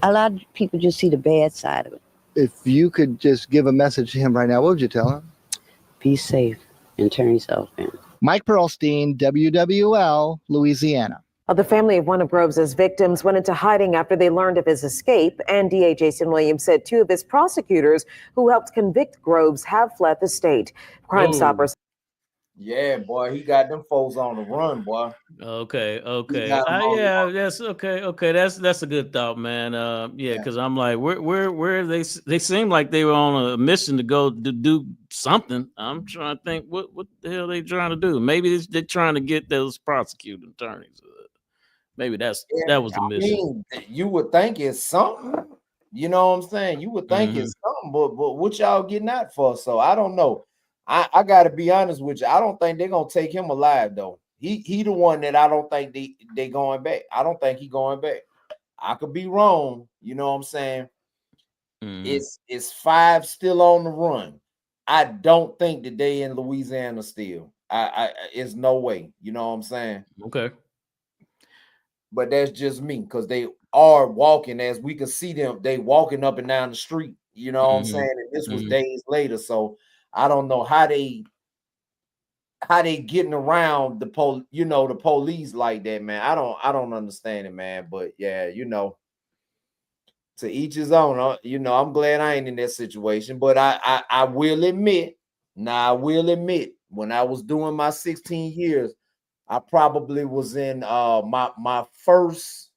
a lot of people just see the bad side of it. If you could just give a message to him right now, what would you tell him? Be safe and turn yourself in. Mike Pearlstein, WWL, Louisiana. The family of one of Groves' victims went into hiding after they learned of his escape, and DA Jason Williams said 2 of his prosecutors who helped convict Groves have fled the state. Crime Stoppers. Yeah, boy, he got them folks on the run, boy. Okay. Yeah, that's okay. That's a good thought, man. Yeah, because I'm like, where they seem like they were on a mission to go to do something. I'm trying to think what the hell they trying to do. Maybe they're trying to get those prosecuting attorneys. Maybe that was the mission. You would think it's something. You know what I'm saying? You would think it's something, but what y'all getting out for? So I don't know. I gotta be honest with you. I don't think they're gonna take him alive though. He the one that I don't think they going back. I don't think he going back. I could be wrong. You know what I'm saying? It's 5 still on the run. I don't think that they in Louisiana still. I it's no way. You know what I'm saying? Okay. But that's just me because they are walking as we can see them. They walking up and down the street. You know what I'm saying? And this was days later, so I don't know how they getting around the the police like that, man. I don't understand it, man. But yeah, to each his own. I'm glad I ain't in that situation. But I will admit, when I was doing my 16 years, I probably was in my first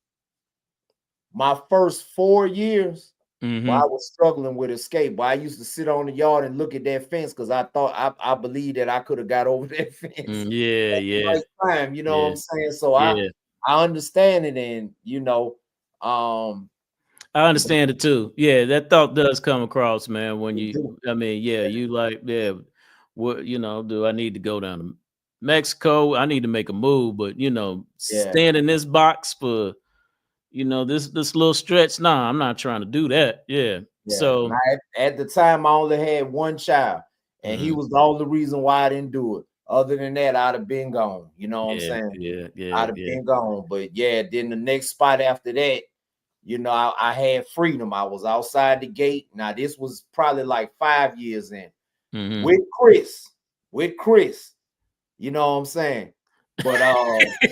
4 years. But I was struggling with escape. But I used to sit on the yard and look at that fence because I thought I believed that I could have got over that fence. Yeah, at the yeah. right time, you know what I'm saying? So Yeah. I understand it, and I understand it too. Yeah, that thought does come across, man. When you like, yeah, what do I need to go down to Mexico? I need to make a move, but staying in this box for this little stretch. Nah, I'm not trying to do that. Yeah. So now, at the time, I only had one child, and he was the only reason why I didn't do it. Other than that, I'd have been gone. You know what I'm saying? I'd have been gone. But yeah, then the next spot after that, I had freedom. I was outside the gate. Now this was probably like 5 years in with Chris. You know what I'm saying? But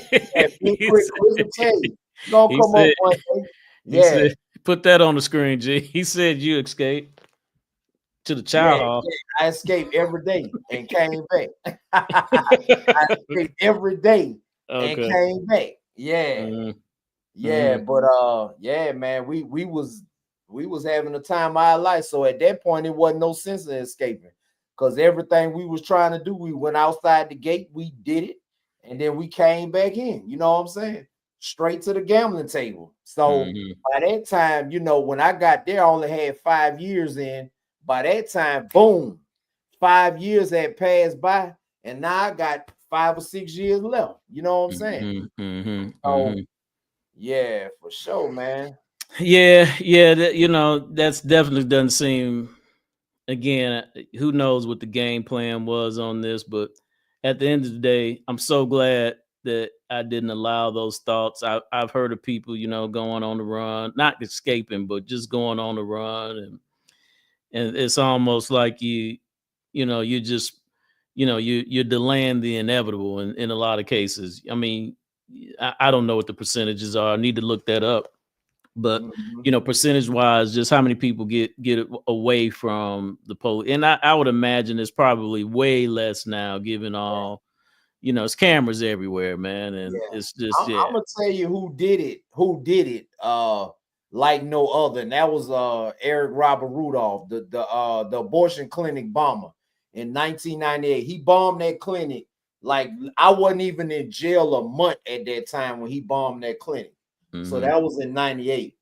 Chris will tell you, gonna come up one day. He said, put that on the screen, G. He said you escaped to the child hall. Yeah, I escaped every day and came back. I escaped every day and came back. Yeah. Yeah, but yeah, man, we was having a time of our life. So at that point, it wasn't no sense in escaping because everything we was trying to do, we went outside the gate, we did it, and then we came back in. You know what I'm saying? Straight to the gambling table. So by that time, when I got there, I only had 5 years in. By that time, boom, 5 years had passed by, and now I got 5 or 6 years left. You know what I'm saying? So yeah, for sure, man. Yeah, that's definitely doesn't seem. Again, who knows what the game plan was on this, but at the end of the day, I'm so glad that I didn't allow those thoughts. I've heard of people, going on the run, not escaping, but just going on the run, and it's almost like you just you're delaying the inevitable in a lot of cases. I mean, I don't know what the percentages are. I need to look that up. But percentage wise, just how many people get away from the police, and I would imagine it's probably way less now, given all it's cameras everywhere, man, and it's just I'm gonna tell you who did it. Like no other, and that was Eric Robert Rudolph, the abortion clinic bomber in 1998. He bombed that clinic. Like I wasn't even in jail a month at that time when he bombed that clinic. So that was in 98.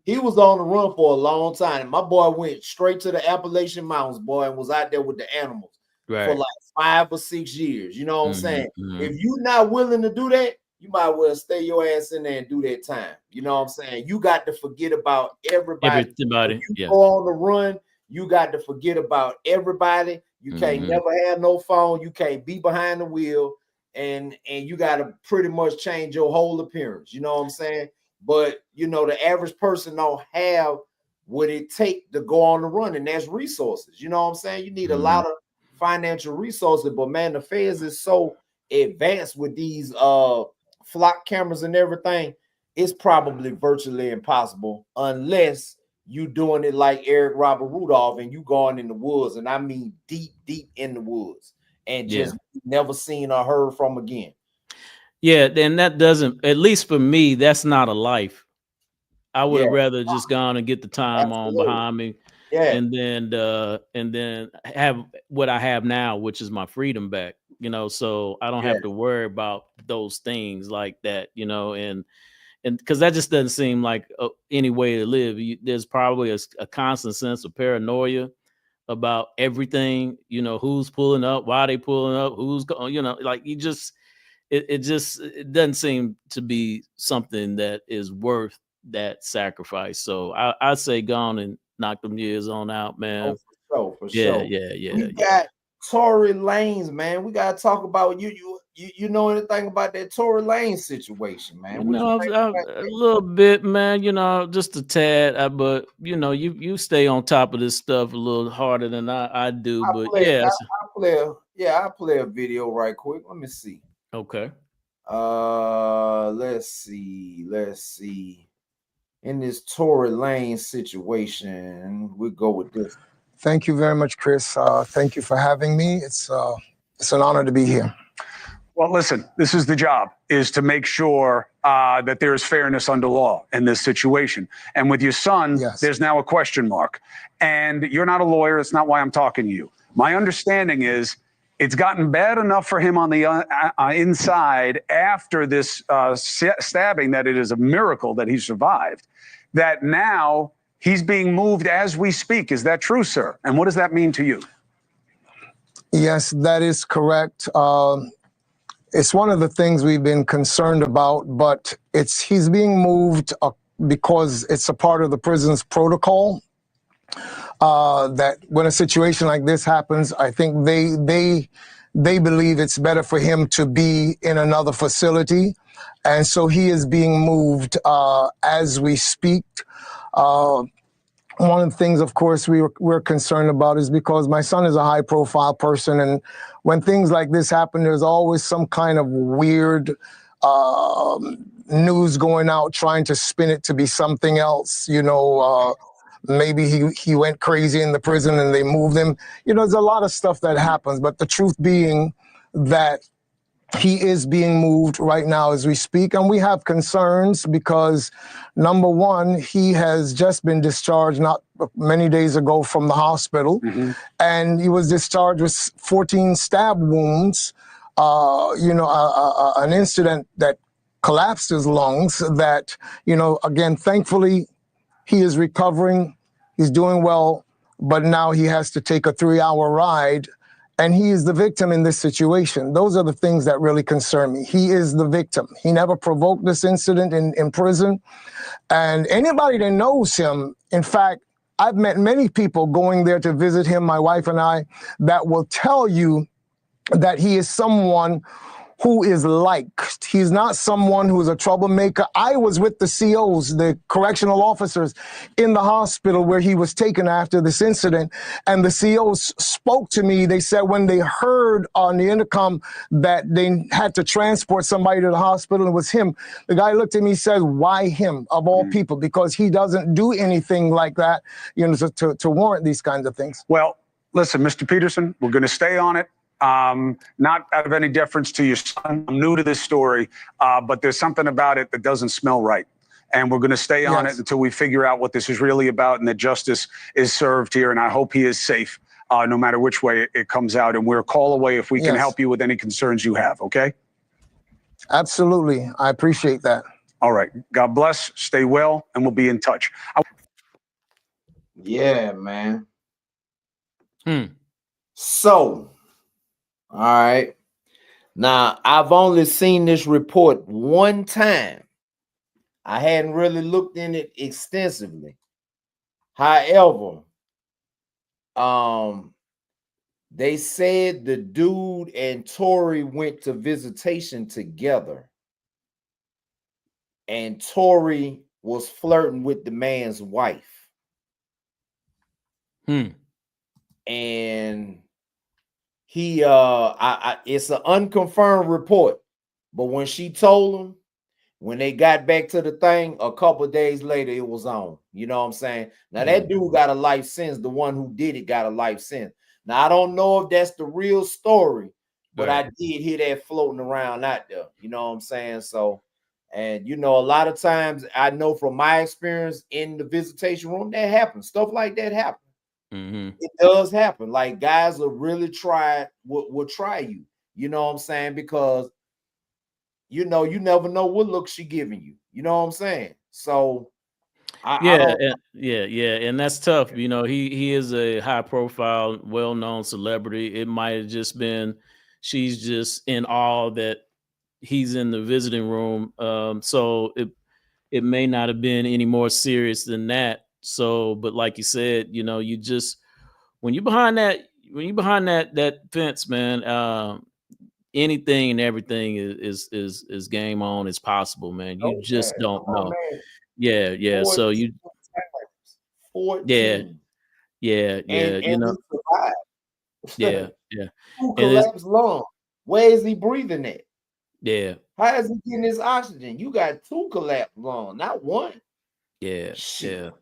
He was on the run for a long time. My boy went straight to the Appalachian Mountains, boy, and was out there with the animals for like 5 or 6 years. You know what I'm saying? If you're not willing to do that, you might well stay your ass in there and do that time. You know what I'm saying? You got to forget about everybody. If you go on the run, you got to forget about everybody. You can't never have no phone. You can't be behind the wheel. And you got to pretty much change your whole appearance. You know what I'm saying? But the average person don't have what it take to go on the run, and that's resources. You know what I'm saying? You need a lot of financial resources, but man, the feds is so advanced with these flock cameras and everything. It's probably virtually impossible unless you doing it like Eric Robert Rudolph and you going in the woods, and I mean deep in the woods, and just never seen or heard from again. Yeah, then that doesn't, at least for me, that's not a life. I would have rather just gone and get the time on behind me, and then have what I have now, which is my freedom back. So I don't have to worry about those things like that. And and because that just doesn't seem like any way to live. There's probably a constant sense of paranoia about everything. You know, who's pulling up, why they pulling up, who's going. You know, like you just it doesn't seem to be something that is worth that sacrifice. So I say go on and knock them years on out, man. Oh, for Yeah, sure. yeah. We got Tory Lanez, man. We gotta talk about you know anything about that Tory Lanez situation, man? You What you know, think a about that? little bit, man. You know, just a tad. But you know, you stay on top of this stuff a little harder than I do. But yeah, I'll play a video right quick. Let me see. Okay. Let's see. In this Tory Lanez situation, we go with this. Thank you very much, Chris. Thank you for having me. It's an honor to be here. Well, listen, this is the job, is to make sure that there is fairness under law in this situation. And with your son, there's now a question mark. And you're not a lawyer. It's not why I'm talking to you. My understanding is it's gotten bad enough for him on the inside after this stabbing that it is a miracle that he survived, that now he's being moved as we speak. Is that true, sir? And what does that mean to you? Yes, that is correct. It's one of the things we've been concerned about, but he's being moved because it's a part of the prison's protocol. That when a situation like this happens, I think they believe it's better for him to be in another facility, and so he is being moved as we speak. One of the things, of course, we're concerned about is because my son is a high-profile person, and when things like this happen, there's always some kind of weird news going out trying to spin it to be something else. You know, maybe he went crazy in the prison and they moved him. You know, there's a lot of stuff that happens, but the truth being that he is being moved right now as we speak, and we have concerns because, number one, he has just been discharged not many days ago from the hospital, and he was discharged with 14 stab wounds, an incident that collapsed his lungs that, again, thankfully, he is recovering, he's doing well, but now he has to take a 3-hour ride. And he is the victim in this situation. Those are the things that really concern me. He is the victim. He never provoked this incident in prison. And anybody that knows him, in fact, I've met many people going there to visit him, my wife and I, that will tell you that he is someone who is liked. He's not someone who's a troublemaker. I was with the COs, the correctional officers, in the hospital where he was taken after this incident, and the COs spoke to me. They said when they heard on the intercom that they had to transport somebody to the hospital, it was him. The guy looked at me and said, why him, of all people? Because he doesn't do anything like that, to warrant these kinds of things. Well, listen, Mr. Peterson, we're going to stay on it. Not out of any deference to your son. I'm new to this story, but there's something about it that doesn't smell right. And we're going to stay on it until we figure out what this is really about and that justice is served here. And I hope he is safe, no matter which way it comes out. And we're a call away if we can help you with any concerns you have, okay? Absolutely. I appreciate that. All right. God bless. Stay well, and we'll be in touch. Yeah, man. So, all right. Now, I've only seen this report one time. I hadn't really looked in it extensively. However, they said the dude and Tory went to visitation together. And Tory was flirting with the man's wife. And he it's an unconfirmed report, but when she told him, when they got back to the thing a couple of days later, it was on. You know what I'm saying? Now that dude got a life sentence. The one who did it got a life sentence. Now I don't know if that's the real story, but I did hear that floating around out there. You know what I'm saying? So, and a lot of times I know from my experience in the visitation room that happens. Stuff like that happens. It does happen. Like guys will really will try you. You know what I'm saying? Because you never know what look she giving you. You know what I'm saying? So I Yeah, don't. and that's tough. You know, he is a high profile, well known celebrity. It might have just been she's just in awe that he's in the visiting room. So it may not have been any more serious than that. So, but like you said, you know, you just when you behind that fence, man, anything and everything is game on. It's possible, man. You Oh yeah, just don't come on, know. man. Yeah. 14 So times. yeah, 14. yeah. You And know, he survived. yeah. Two And it's collapsed lungs. Where is he breathing at? yeah, How is he getting his oxygen? You got two collapsed lungs, not one. yeah. Shit.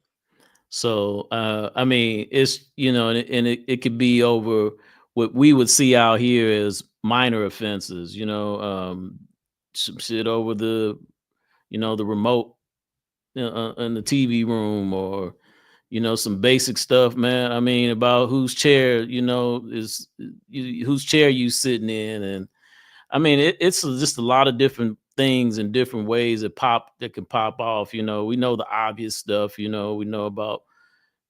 So I mean, it's you know, and it could be over what we would see out here as minor offenses. You know, some shit over the the remote in the TV room, or some basic stuff, man. I mean, about whose chair whose chair you sitting in, and I mean, it's just a lot of different things and different ways that can pop off. You know, we know the obvious stuff. You know, we know about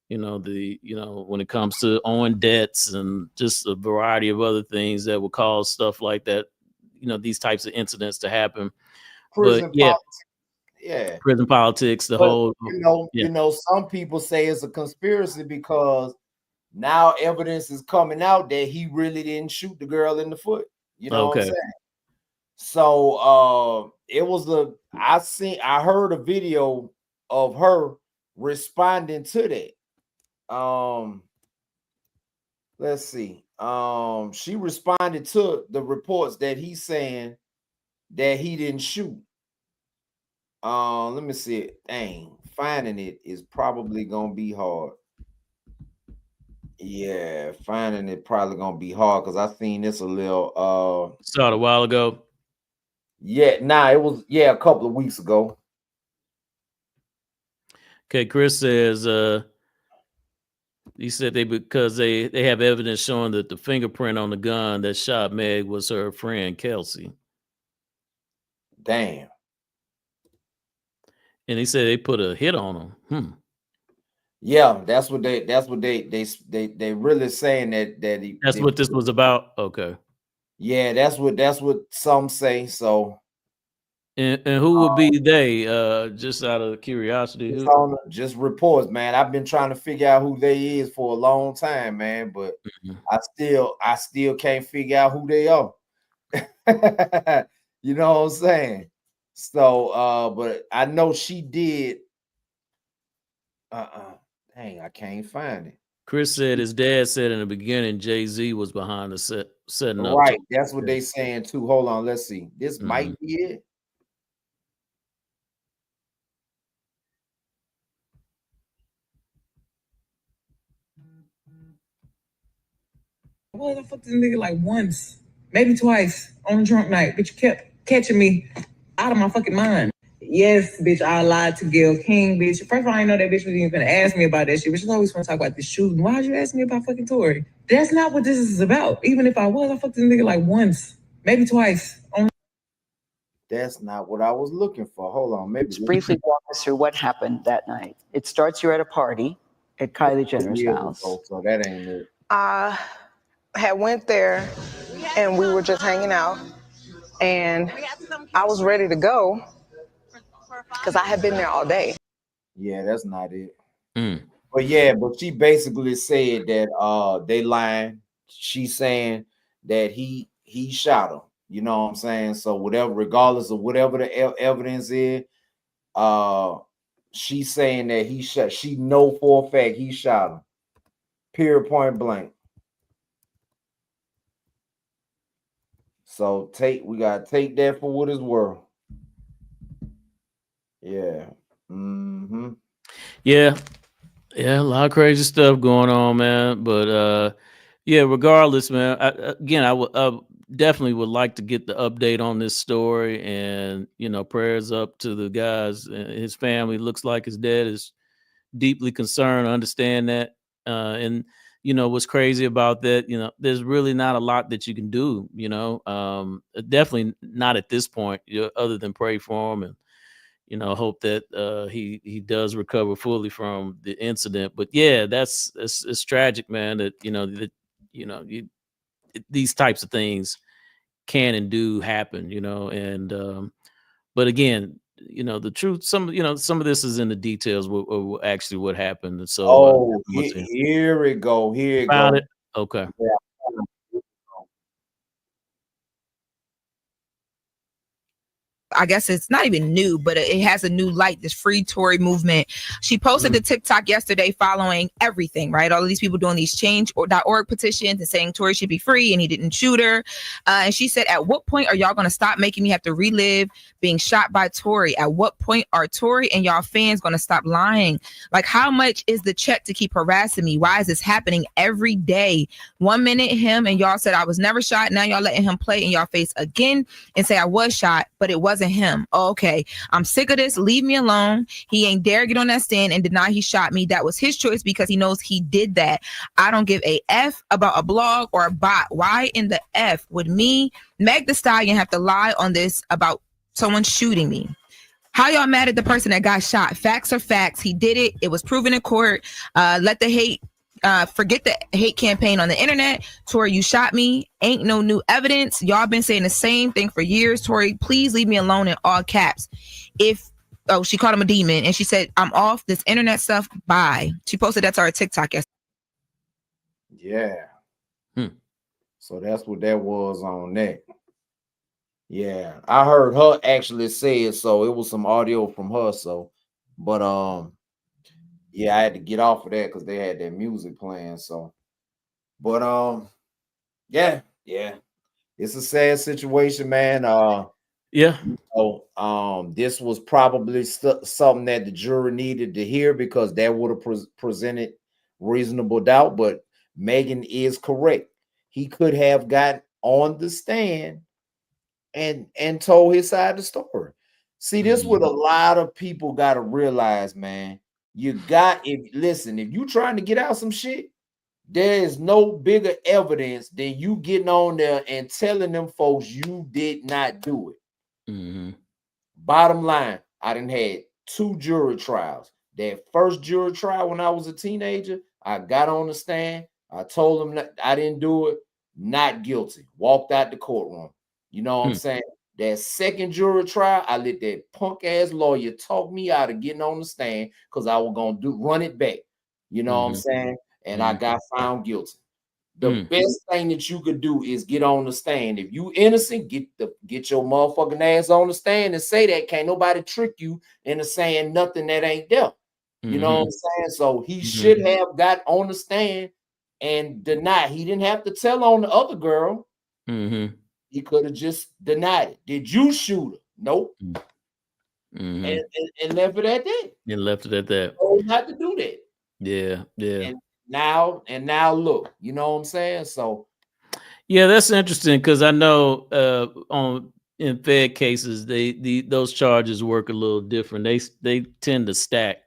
when it comes to owing debts and just a variety of other things that would cause stuff like that. You know, these types of incidents to happen. But Prison yeah, politics. Yeah. prison politics, the But whole yeah. some people say it's a conspiracy because now evidence is coming out that he really didn't shoot the girl in the foot. You know what I'm Okay. saying? So it was I heard a video of her responding to that. Let's see. She responded to the reports that he's saying that he didn't shoot. Let me see it. Dang, finding it is probably gonna be hard. Yeah, finding it probably gonna be hard because I seen this a little saw it a while ago. Yeah, it was a couple of weeks ago. Okay, Chris says he said because they have evidence showing that the fingerprint on the gun that shot Meg was her friend Kelsey. Damn. And he said they put a hit on him. Yeah, that's what they really saying that That's what this was about. Okay. Yeah, that's what some say. So and who would be they? Just out of curiosity, just reports, man. I've been trying to figure out who they is for a long time, man, but I still can't figure out who they are. You know what I'm saying? So but I know she did. Dang, I can't find it. Chris said his dad said in the beginning Jay-Z was behind the setting up. Right, that's what they saying too. Hold on, let's see. This might be it. Well, I fucked this nigga like once, maybe twice on a drunk night, but you kept catching me out of my fucking mind. Yes, bitch, I lied to Gail King, bitch. First of all, I didn't know that bitch was even gonna ask me about that shit, but she's always want to talk about this shooting. Why'd you ask me about fucking Tory? That's not what this is about. Even if I was, I fucked this nigga like once, maybe twice. That's not what I was looking for. Hold on, maybe Just briefly walk us through what happened that night. It starts you're at a party at Kylie Jenner's house. So that ain't it. I had went there and we were just hanging out and I was ready to go because I had been there all day. Yeah, that's not it. But she basically said that they lying. She's saying that he shot her. You know what I'm saying? So whatever, regardless of whatever the evidence is, she's saying that he shot. She know for a fact he shot her. Period, point blank. So we gotta take that for what it's worth. Yeah. Yeah, a lot of crazy stuff going on, man. But yeah, regardless, man. I definitely would like to get the update on this story, and prayers up to the guys and his family. Looks like his dad is deeply concerned. I understand that, and what's crazy about that, there's really not a lot that you can do. Definitely not at this point, other than pray for him and you know, hope that he does recover fully from the incident. But yeah, it's tragic, man. That these types of things can and do happen, you know. And but again, you know, the truth. Some of this is in the details of actually what happened. And so Oh, here it go. Here it found go. it. Okay. Yeah. I guess it's not even new, but it has a new light, this Free Tory movement. She posted the TikTok yesterday following everything, right? All of these people doing these change.org petitions and saying Tory should be free and he didn't shoot her. And she said, at what point are y'all going to stop making me have to relive being shot by Tory? At what point are Tory and y'all fans going to stop lying? Like, how much is the check to keep harassing me? Why is this happening every day? 1 minute him and y'all said I was never shot. Now y'all letting him play in y'all face again and say I was shot, but it wasn't him. Oh, okay, I'm sick of this. Leave me alone. He ain't dare get on that stand and deny he shot me. That was his choice because he knows he did that. I don't give a F about a blog or a bot. Why in the F would me, Meg Thee Stallion, have to lie on this about someone shooting me? How y'all mad at the person that got shot? Facts are facts. He did it. It was proven in court. Let the hate forget the hate campaign on the internet. Tory, you shot me. Ain't no new evidence. Y'all been saying the same thing for years. Tory, please leave me alone, in all caps. She called him a demon and she said, I'm off this internet stuff. Bye. She posted that to her TikTok yesterday. Yeah. So that's what that was on that. Yeah. I heard her actually say it. So it was some audio from her. So, but yeah, I had to get off of that because they had that music playing. So, but yeah, it's a sad situation, man. Yeah. This was probably something that the jury needed to hear because that would have presented reasonable doubt. But Megan is correct. He could have got on the stand and told his side of the story. See, this what a lot of people got to realize, man. If you trying to get out some shit, there is no bigger evidence than you getting on there and telling them folks you did not do it. Bottom line, I done had 2 jury trials. That first jury trial when I was a teenager, I got on the stand. I told them that I didn't do it. Not guilty. Walked out the courtroom. You know what I'm saying? That second jury trial, I let that punk ass lawyer talk me out of getting on the stand because I was gonna run it back. You know what I'm saying? And I got found guilty. The best thing that you could do is get on the stand. If you innocent, get your motherfucking ass on the stand and say that. Can't nobody trick you into saying nothing that ain't there. You know what I'm saying? So he should have got on the stand and denied. He didn't have to tell on the other girl. He could have just denied it. Did you shoot her? Nope. And left it at that. And left it at that. Told not to do that. Yeah. And now look, you know what I'm saying? So yeah, that's interesting because I know in Fed cases those charges work a little different. They tend to stack,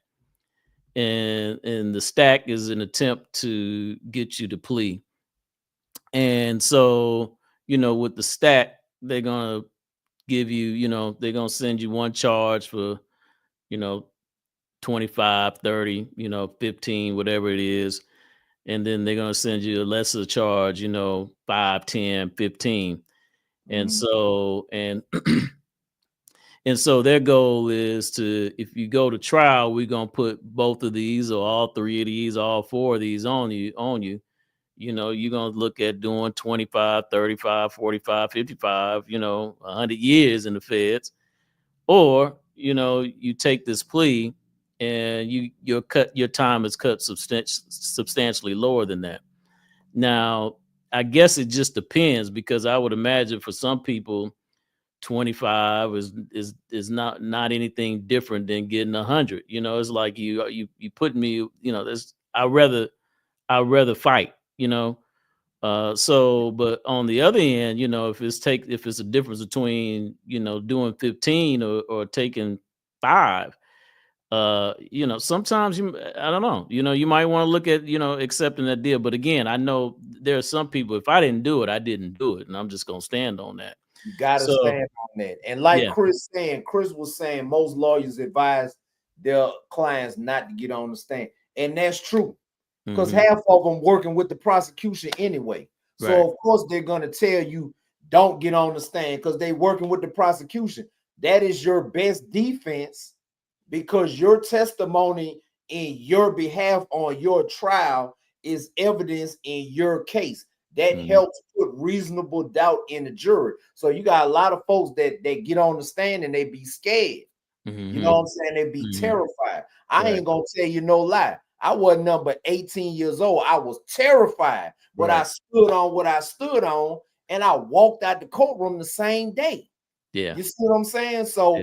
and the stack is an attempt to get you to plea. And so, you know, with the stack, they're gonna give you, they're gonna send you one charge for, 25, 30, 15, whatever it is. And then they're gonna send you a lesser charge, 5, 10, 15. And so, and so their goal is to, if you go to trial, we're gonna put both of these or all 3 of these, all 4 of these on you. You're going to look at doing 25, 35, 45, 55, 100 years in the feds. Or, you take this plea and your time is cut substantially lower than that. Now, I guess it just depends because I would imagine for some people, 25 is not anything different than getting 100. It's like you put me, I'd rather fight, So, but on the other end, if it's a difference between, doing 15 or taking 5, sometimes I don't know, you might want to look at, accepting that deal. But again, I know there are some people, if I didn't do it, I didn't do it. And I'm just going to stand on that. You gotta So, stand on that. And like yeah. Chris was saying, most lawyers advise their clients not to get on the stand. And that's true. Because Mhm. half of them working with the prosecution anyway. So Right. of course they're gonna tell you don't get on the stand because they working with the prosecution. That is your best defense because your testimony in your behalf on your trial is evidence in your case. That helps put reasonable doubt in the jury. So you got a lot of folks that get on the stand and they be scared. You know what I'm saying? They be terrified. I ain't gonna tell you no lie. I wasn't number 18 years old. I was terrified, but I stood on what I stood on, and I walked out the courtroom the same day. Yeah. You see what I'm saying? So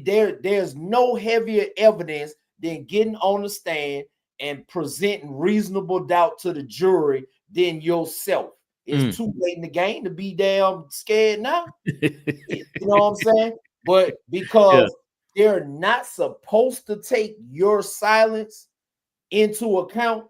there's no heavier evidence than getting on the stand and presenting reasonable doubt to the jury than yourself. It's too late in the game to be damn scared now. You know what I'm saying? But because they're not supposed to take your silence into account,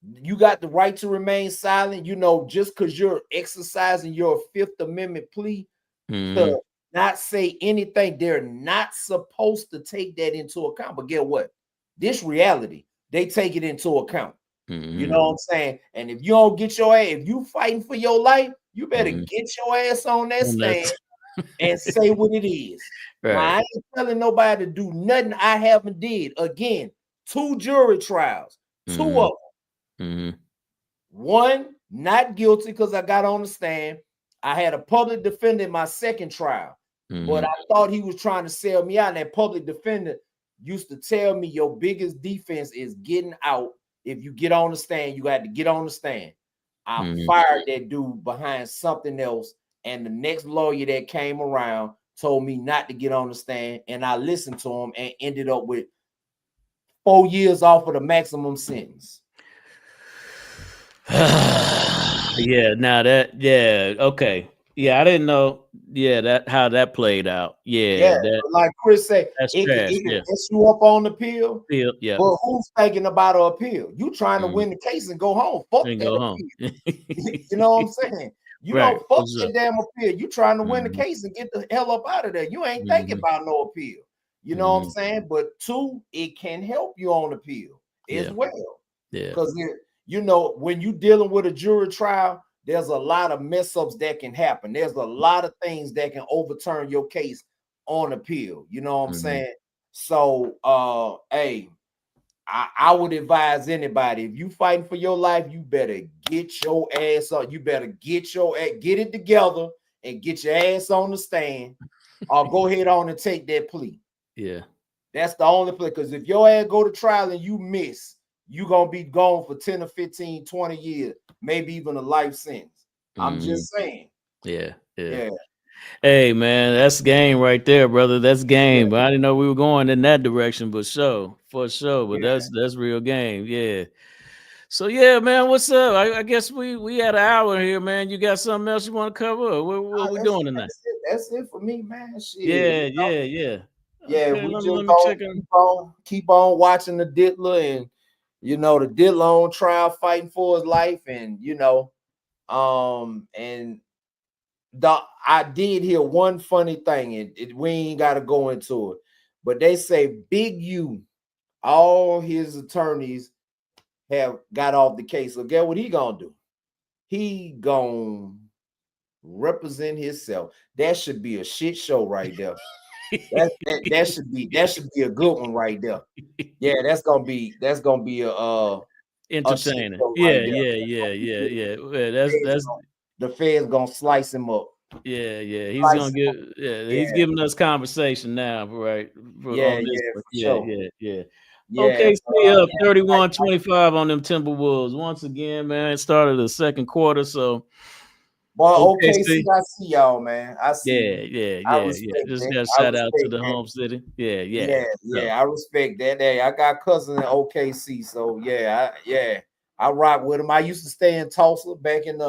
you got the right to remain silent. You know, just because you're exercising your Fifth Amendment plea to not say anything, they're not supposed to take that into account. But get what? This reality, they take it into account. You know what I'm saying? And if you don't get your ass, if you fighting for your life, you better get your ass on that stand and say what it is. Now, I ain't telling nobody to do nothing I haven't did. Again, 2 jury trials, 2 of them. One, not guilty because I got on the stand. I had a public defender in my second trial, but I thought he was trying to sell me out. And that public defender used to tell me your biggest defense is getting out. If you get on the stand, you got to get on the stand. I fired that dude behind something else. And the next lawyer that came around told me not to get on the stand. And I listened to him and ended up with 4 years off of the maximum sentence. Yeah, now that, okay. Yeah, I didn't know, that how that played out. Yeah, that, like Chris said, that's it trash. can mess you up on the appeal. Yeah. But who's thinking about an appeal? You trying to win the case and go home. Fuck And that go home. appeal. You know what I'm saying? You Right, don't fuck for that sure. damn appeal. You trying to win the case and get the hell up out of there. You ain't thinking about no appeal. You know what I'm saying? But 2, it can help you on appeal as well. Yeah. Because you know, when you dealing with a jury trial, there's a lot of mess ups that can happen. There's a lot of things that can overturn your case on appeal. You know what I'm saying? So, hey, I would advise anybody, if you fighting for your life, you better get your ass up. You better get it together and get your ass on the stand, or go ahead on and take that plea. Yeah. That's the only play. Because if your ass go to trial and you miss, you gonna be gone for 10 or 15, 20 years, maybe even a life sentence. I'm just saying. Yeah. Hey, man, that's game right there, brother. That's game. But I didn't know we were going in that direction, but for sure. But that's real game. Yeah. So yeah, man, what's up? I guess we had an hour here, man. You got something else you want to cover? Or what we doing tonight? That's it for me, man. Shit. Yeah. Yeah, Okay, we let just me check keep on watching the Diddler, and you know, the Diddler on trial fighting for his life, and you know, and I did hear one funny thing, and we ain't got to go into it, but they say Big U, all his attorneys have got off the case. So guess what he gonna do? He gonna represent himself. That should be a shit show right there. That should be a good one right there. Yeah, that's gonna be a entertaining. Right Yeah. Well, that's the Fed's gonna slice him up. Yeah. He's gonna give. He's giving us conversation now, right? For sure. Yeah. Yeah, OKC up 31-25 on them Timberwolves once again, man. It started the second quarter, so. Well, OKC, I see y'all, man. I see. Yeah. Just got shout out to the home city. Yeah. I respect that. Hey, I got cousins in OKC, so I rock with them. I used to stay in Tulsa back in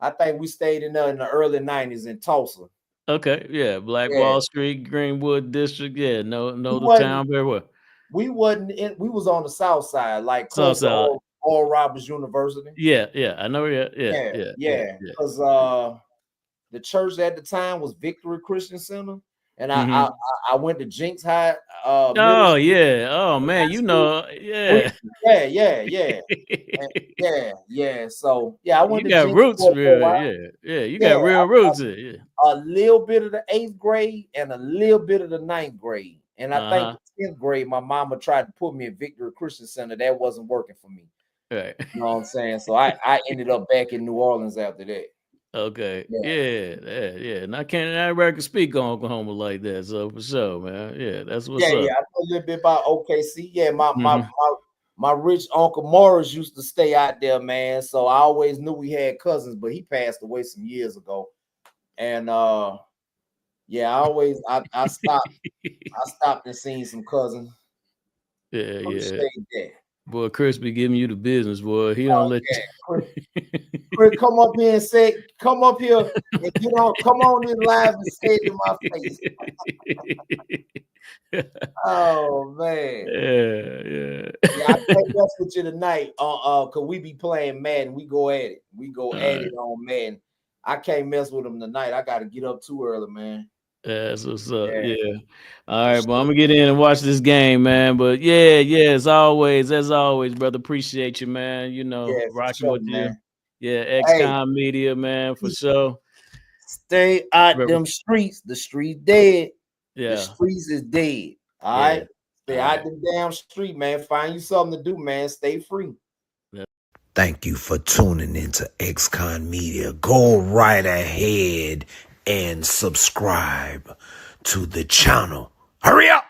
I think we stayed in the early 90s in Tulsa. Okay, yeah, Black Wall Street, Greenwood District. Yeah, know the town very well. We was on the south side, like close to Oral Roberts University. Yeah, I know. Yeah. Because the church at the time was Victory Christian Center, and Mhm. I went to Jinx High. Middle Oh school. yeah. Oh And man, that's you who- know, yeah. yeah. So yeah, I went You to got Jinx roots, for a real. while. Yeah. You got Yeah, real roots here. Yeah. a little bit of the 8th grade and a little bit of the 9th grade. And I think Uh-huh. the 10th grade, my mama tried to put me in Victory Christian Center. That wasn't working for me. Right. You know what I'm saying? So I ended up back in New Orleans after that. Okay. Yeah. Yeah. And I can't everybody can speak on Oklahoma like that. So for sure, man. Yeah, that's what's Yeah, up. I know a little bit about OKC. Yeah, Mhm. my rich uncle Morris used to stay out there, man. So I always knew we had cousins, but he passed away some years ago. And yeah, I stopped and seen some cousins. Yeah. Appreciate that. Boy, Chris be giving you the business, boy. He don't let Chris, come up here and say, come up here and get on, come on in live and say it to my face. Oh man. Yeah. Yeah, I can't mess with you tonight. Cause we be playing Madden. We go at it. We go All at right. it on Madden. I can't mess with them tonight. I gotta get up too early, man. That's what's up. Yeah. Yeah. All right, but I'm gonna get in and watch this game, man. But yeah, as always, brother. Appreciate you, man. You know, Yeah, for rocking sure, with you. man. Yeah, Hey, XCOM Media, man, for sure. stay out them streets. The streets dead. Yeah. The streets is dead. All Yeah. right. Stay out the damn street, man. Find you something to do, man. Stay free. Thank you for tuning into XCon Media. Go right ahead and subscribe to the channel. Hurry up!